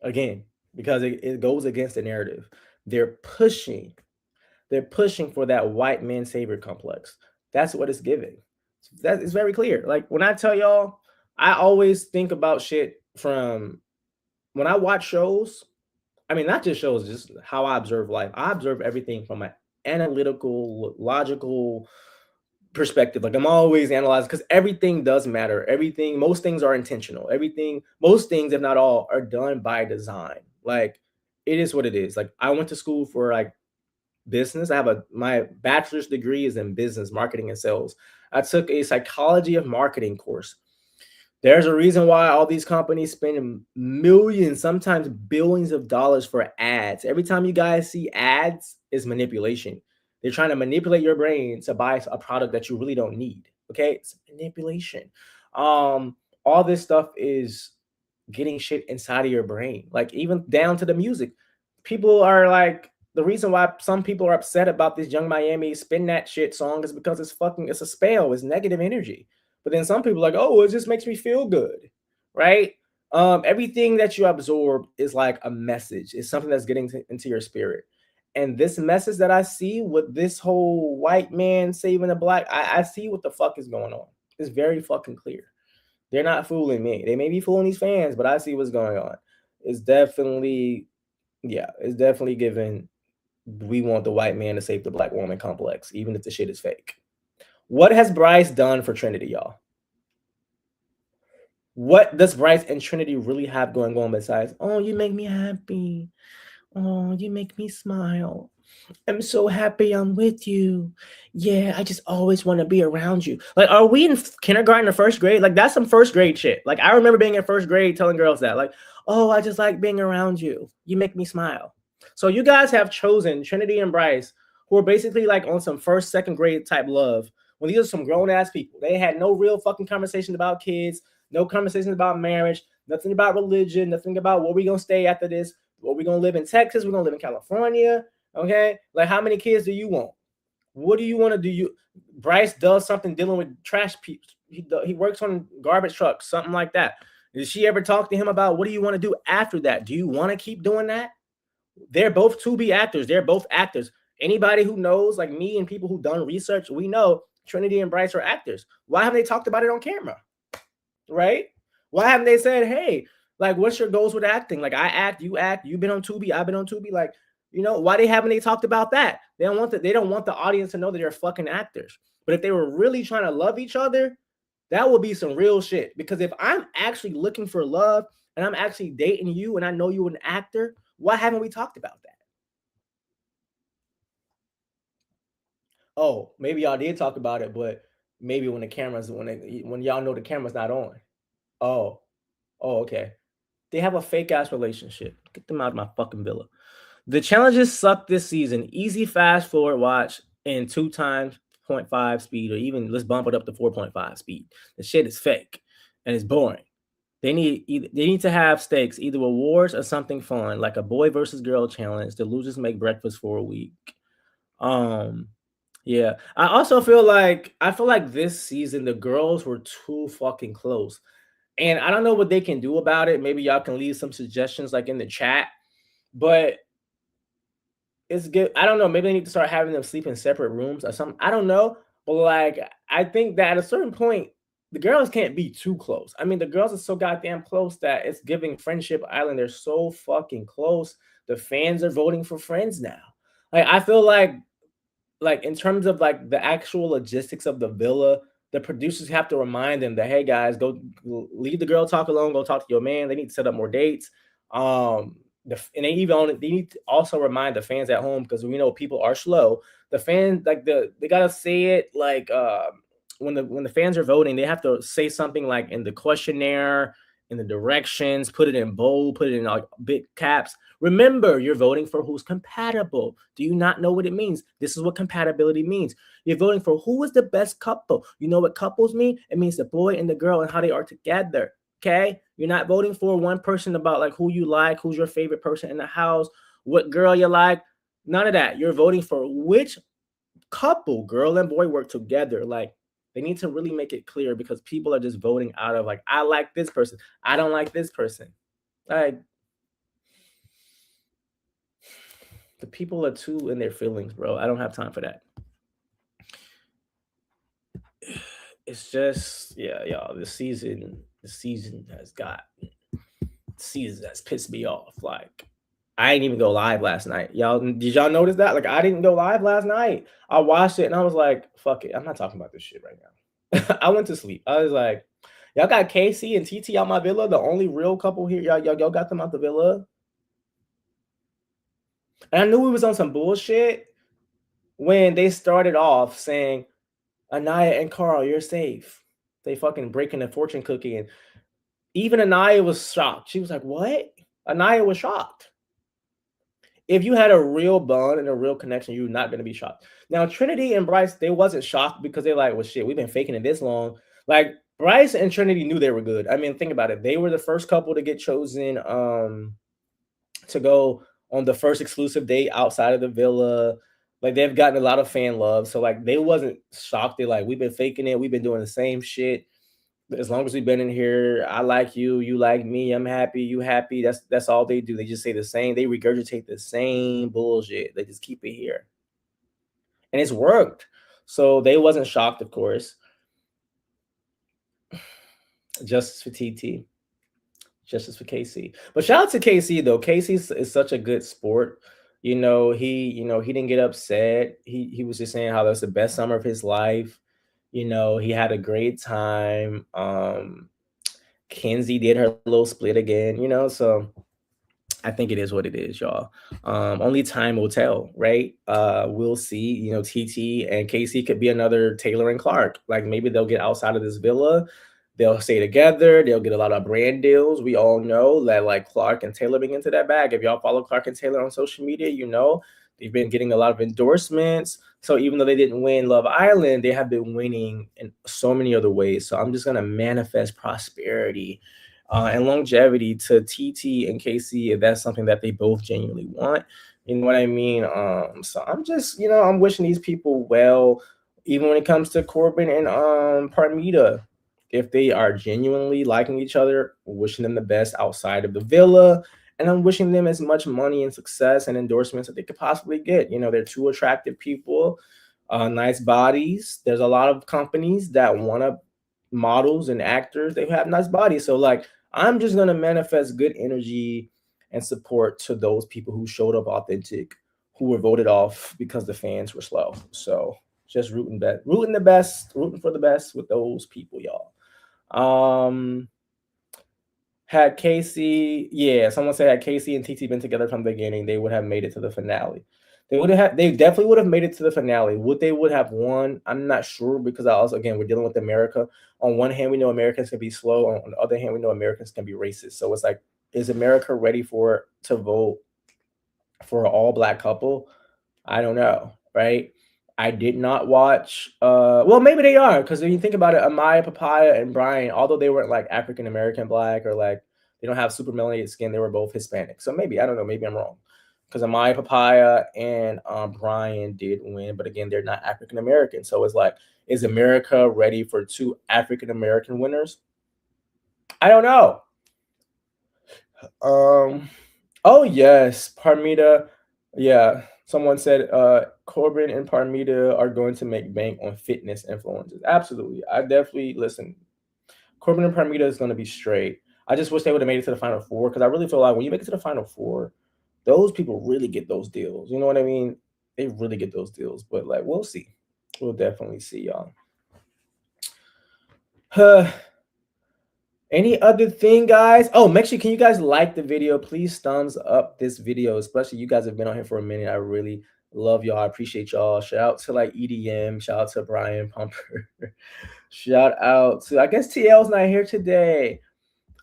Again, because it goes against the narrative. They're pushing for that white man savior complex. That's what it's giving. That is very clear. Like, when I tell y'all, I always think about shit from when I watch shows. I mean, not just shows, just how I observe life. I observe everything from an analytical, logical perspective. Like, I'm always analyzing, because everything does matter. Most things are intentional. Most things, if not all, are done by design. Like, it is what it is. Like, I went to school for, like, business. My bachelor's degree is in business, marketing, and sales. I took a psychology of marketing course. There's a reason why all these companies spend millions, sometimes billions of dollars for ads. Every time you guys see ads, is manipulation. They're trying to manipulate your brain to buy a product that you really don't need. Okay, it's manipulation. All this stuff is getting shit inside of your brain, like, even down to the music. People are like, the reason why some people are upset about this Young Miami Spin That Shit song is because it's a spell, it's negative energy. But then some people are like, oh, it just makes me feel good, right? Everything that you absorb is like a message. It's something that's getting into your spirit. And this message that I see with this whole white man saving the black, I see what the fuck is going on. It's very fucking clear. They're not fooling me. They may be fooling these fans, but I see what's going on. It's definitely given, we want the white man to save the black woman complex, even if the shit is fake. What has Bryce done for Trinity, y'all? What does Bryce and Trinity really have going on besides, oh, you make me happy. Oh, you make me smile. I'm so happy I'm with you. Yeah, I just always want to be around you. Like, are we in kindergarten or first grade? Like, that's some first grade shit. Like, I remember being in first grade telling girls that, like, oh, I just like being around you. You make me smile. So you guys have chosen Trinity and Bryce, who are basically like on some first, second grade type love. When these are some grown ass people, they had no real fucking conversations about kids, no conversations about marriage, nothing about religion, nothing about where we gonna stay after this. Are we gonna live in Texas? We're gonna live in California. Okay, like how many kids do you want? What do you want to do? You Bryce does something dealing with trash people. He works on garbage trucks, something like that. Did she ever talk to him about what do you want to do after that? Do you want to keep doing that? They're both to be actors. They're both actors. Anybody who knows, like me and people who done research, we know Trinity and Bryce are actors. Why haven't they talked about it on camera? Right? Why haven't they said, hey, like, what's your goals with acting? Like, I act, you've been on Tubi, I've been on Tubi. Like, you know, why haven't they talked about that? They don't want the audience to know that they're fucking actors. But if they were really trying to love each other, that would be some real shit. Because if I'm actually looking for love and I'm actually dating you and I know you're an actor, why haven't we talked about that? Oh, maybe y'all did talk about it, but maybe when y'all know the camera's not on. Oh, okay. They have a fake ass relationship. Get them out of my fucking villa. The challenges suck this season. Easy fast forward watch in 2 times 0.5 speed, or even let's bump it up to 4.5 speed. The shit is fake and it's boring. They need to have stakes, either awards or something fun, like a boy versus girl challenge. The losers make breakfast for a week. Yeah. I feel like this season the girls were too fucking close. And I don't know what they can do about it. Maybe y'all can leave some suggestions like in the chat. But it's good. I don't know. Maybe they need to start having them sleep in separate rooms or something. I don't know. But like, I think that at a certain point, the girls can't be too close. I mean, the girls are so goddamn close that it's giving Friendship Island. They're so fucking close. The fans are voting for Friends now. Like, I feel like in terms of like the actual logistics of the villa, the producers have to remind them that, hey guys, go leave the girl talk alone, go talk to your man. They need to set up more dates. And they need to also remind the fans at home, because we know people are slow. The fans, like they gotta say it like when the fans are voting, they have to say something like in the questionnaire, in the directions, put it in bold, put it in like big caps. Remember, you're voting for who's compatible. Do you not know what it means? This is what compatibility means. You're voting for who is the best couple. You know what couples mean? It means the boy and the girl and how they are together. Okay? You're not voting for one person about like who you like, who's your favorite person in the house, what girl you like. None of that. You're voting for which couple, girl and boy, work together. Like, they need to really make it clear, because people are just voting out of like, I like this person, I don't like this person. Like, the people are too in their feelings, bro. I don't have time for that. It's just, yeah, y'all. The season has pissed me off. Like, I didn't even go live last night. Did y'all notice that? Like, I didn't go live last night. I watched it and I was like, fuck it. I'm not talking about this shit right now. I went to sleep. I was like, y'all got Casey and TT out my villa, the only real couple here. Y'all got them out the villa. And I knew we was on some bullshit when they started off saying, Anaya and Carl, you're safe. They fucking breaking the fortune cookie. And even Anaya was shocked. She was like, what? Anaya was shocked. If you had a real bond and a real connection, you're not going to be shocked. Now, Trinity and Bryce, they wasn't shocked because they're like, well, shit, we've been faking it this long. Like, Bryce and Trinity knew they were good. I mean, think about it. They were the first couple to get chosen to go on the first exclusive date outside of the villa. Like, they've gotten a lot of fan love. So, like, they wasn't shocked. They're like, we've been faking it. We've been doing the same shit. As long as we've been in here, I like you, you like me, I'm happy, you happy. That's all they do. They just say the same. They regurgitate the same bullshit. They just keep it here. And it's worked. So they wasn't shocked, of course. Justice for TT. Justice for KC. But shout out to KC though. KC is such a good sport. He didn't get upset. He was just saying how that's the best summer of his life. You know, he had a great time. Kenzie did her little split again, you know, so I think it is what it is, y'all. Only time will tell, right? We'll see. You know, TT and KC could be another Taylor and Clark. Like maybe they'll get outside of this villa. They'll stay together. They'll get a lot of brand deals. We all know that like Clark and Taylor been into that bag. If y'all follow Clark and Taylor on social media, you know they've been getting a lot of endorsements. So even though they didn't win Love Island, they have been winning in so many other ways. So I'm just gonna manifest prosperity and longevity to TT and KC if that's something that they both genuinely want. You know what I mean? So I'm just, you know, I'm wishing these people well, even when it comes to Corbin and Parmita. If they are genuinely liking each other, wishing them the best outside of the villa. And I'm wishing them as much money and success and endorsements that they could possibly get. You know, they're two attractive people, nice bodies. There's a lot of companies that want to models and actors. They have nice bodies. So like I'm just gonna manifest good energy and support to those people who showed up authentic, who were voted off because the fans were slow. So just rooting for the best with those people, y'all. Had Casey, yeah, someone said had Casey and TT been together from the beginning, they would have made it to the finale. They definitely would have made it to the finale. Would they would have won? I'm not sure because I also again we're dealing with America. On one hand, we know Americans can be slow. On the other hand, we know Americans can be racist. So it's like, is America ready for to vote for an all black couple? I don't know, right? I did not watch well maybe they are because when you think about it, Amaya, Papaya, and Brian, although they weren't like African American black or like they don't have super melanated skin, they were both Hispanic. So maybe I don't know, maybe I'm wrong. Because Amaya, Papaya, and Brian did win, but again, they're not African American. So it's like, is America ready for two African American winners? I don't know. Um, oh yes, Parmita. Yeah, someone said Corbin and Parmita are going to make bank on fitness influencers. Absolutely, I definitely listen. Corbin and Parmita is going to be straight. I just wish they would have made it to the final four because I really feel like when you make it to the final four, those people really get those deals. You know what I mean? They really get those deals. But like, we'll see. We'll definitely see, y'all. Any other thing, guys? Oh, make sure can you guys like the video? Please thumbs up this video, especially you guys have been on here for a minute. I really love y'all. I appreciate y'all. Shout out to like EDM. Shout out to Brian Pumper. Shout out to I guess TL's not here today.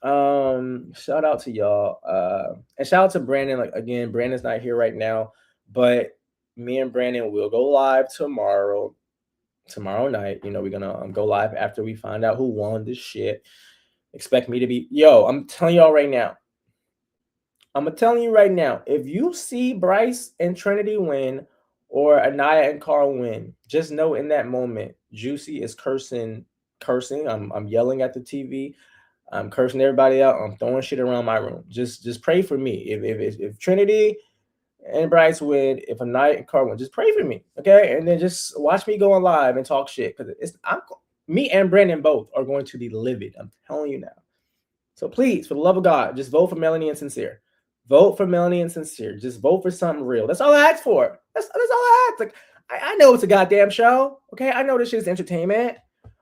Shout out to y'all. And shout out to Brandon. Like again, Brandon's not here right now, but me and Brandon will go live tomorrow night. You know, we're gonna go live after we find out who won this shit. Expect me to be I'm telling y'all right now. I'm telling you right now, if you see Bryce and Trinity win or Anaya and Carl win, just know in that moment, Juicy is cursing. I'm yelling at the TV. I'm cursing everybody out. I'm throwing shit around my room. Just pray for me. If Trinity and Bryce win, if Anaya and Carl win, just pray for me, okay? And then just watch me go on live and talk shit because me and Brandon both are going to be livid. I'm telling you now. So please, for the love of God, just vote for Melanie and Sincere. Vote for Melanie and Sincere. Just vote for something real. That's all I ask for. That's all I ask. Like I know it's a goddamn show. Okay, I know this shit is entertainment.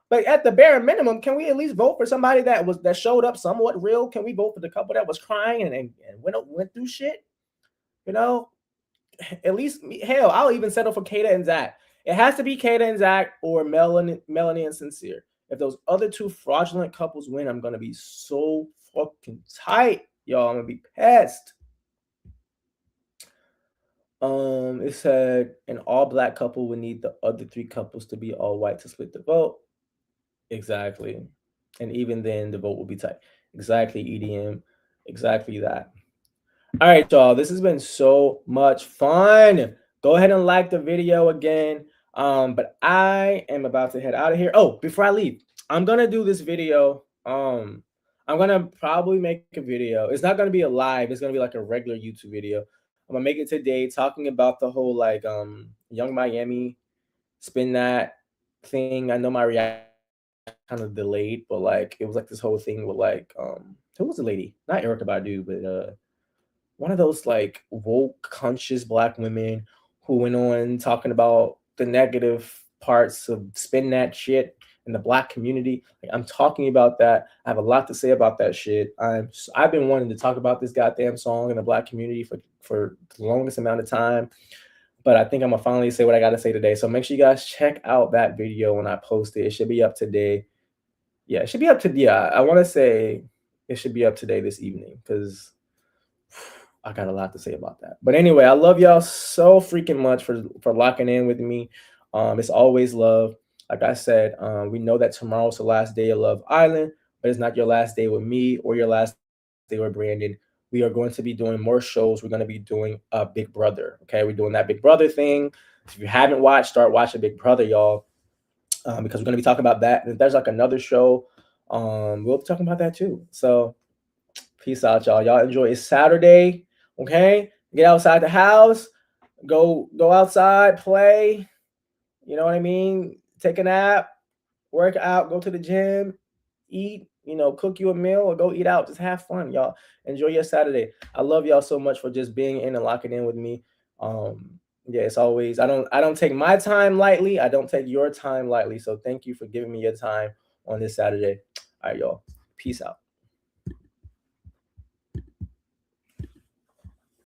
But at the bare minimum, can we at least vote for somebody that showed up somewhat real? Can we vote for the couple that was crying and went through shit? You know, at least hell, I'll even settle for Kata and Zach. It has to be Kata and Zach or Melanie and Sincere. If those other two fraudulent couples win, I'm gonna be so fucking tight, y'all. I'm gonna be pissed. It said an all black couple would need the other three couples to be all white to split the vote. Exactly. And even then the vote will be tight. Exactly, EDM. Exactly that. All right, y'all. This has been so much fun. Go ahead and like the video again. But I am about to head out of here. Oh, before I leave, I'm gonna do this video. I'm gonna probably make a video. It's not gonna be a live, it's gonna be like a regular YouTube video. I'm gonna make it today talking about the whole like Young Miami spin that thing. I know my reaction kind of delayed, but like it was like this whole thing with like who was the lady? Not Erica Badu, but one of those like woke conscious black women who went on talking about the negative parts of spin that shit. in the Black community. Like, I'm talking about that. I have a lot to say about that shit. I've been wanting to talk about this goddamn song in the Black community for the longest amount of time, but I think I'm gonna finally say what I gotta say today. So make sure you guys check out that video when I post it. It should be up today. Yeah, it should be up to I want to say it should be up today this evening because I got a lot to say about that. But anyway, I love y'all so freaking much for locking in with me. It's always love. Like I said, we know that tomorrow's the last day of Love Island, but it's not your last day with me or your last day with Brandon. We are going to be doing more shows. We're going to be doing Big Brother. Okay, we're doing that Big Brother thing. If you haven't watched, start watching Big Brother, y'all, because we're going to be talking about that. And if there's like another show, we'll be talking about that too. So peace out, y'all. Y'all enjoy. It's Saturday. Okay, get outside the house. Go outside, play. You know what I mean? Take a nap, work out, go to the gym, eat. You know, cook you a meal or go eat out. Just have fun, y'all. Enjoy your Saturday. I love y'all so much for just being in and locking in with me. Yeah, it's always I don't take my time lightly. I don't take your time lightly. So thank you for giving me your time on this Saturday. All right, y'all. Peace out.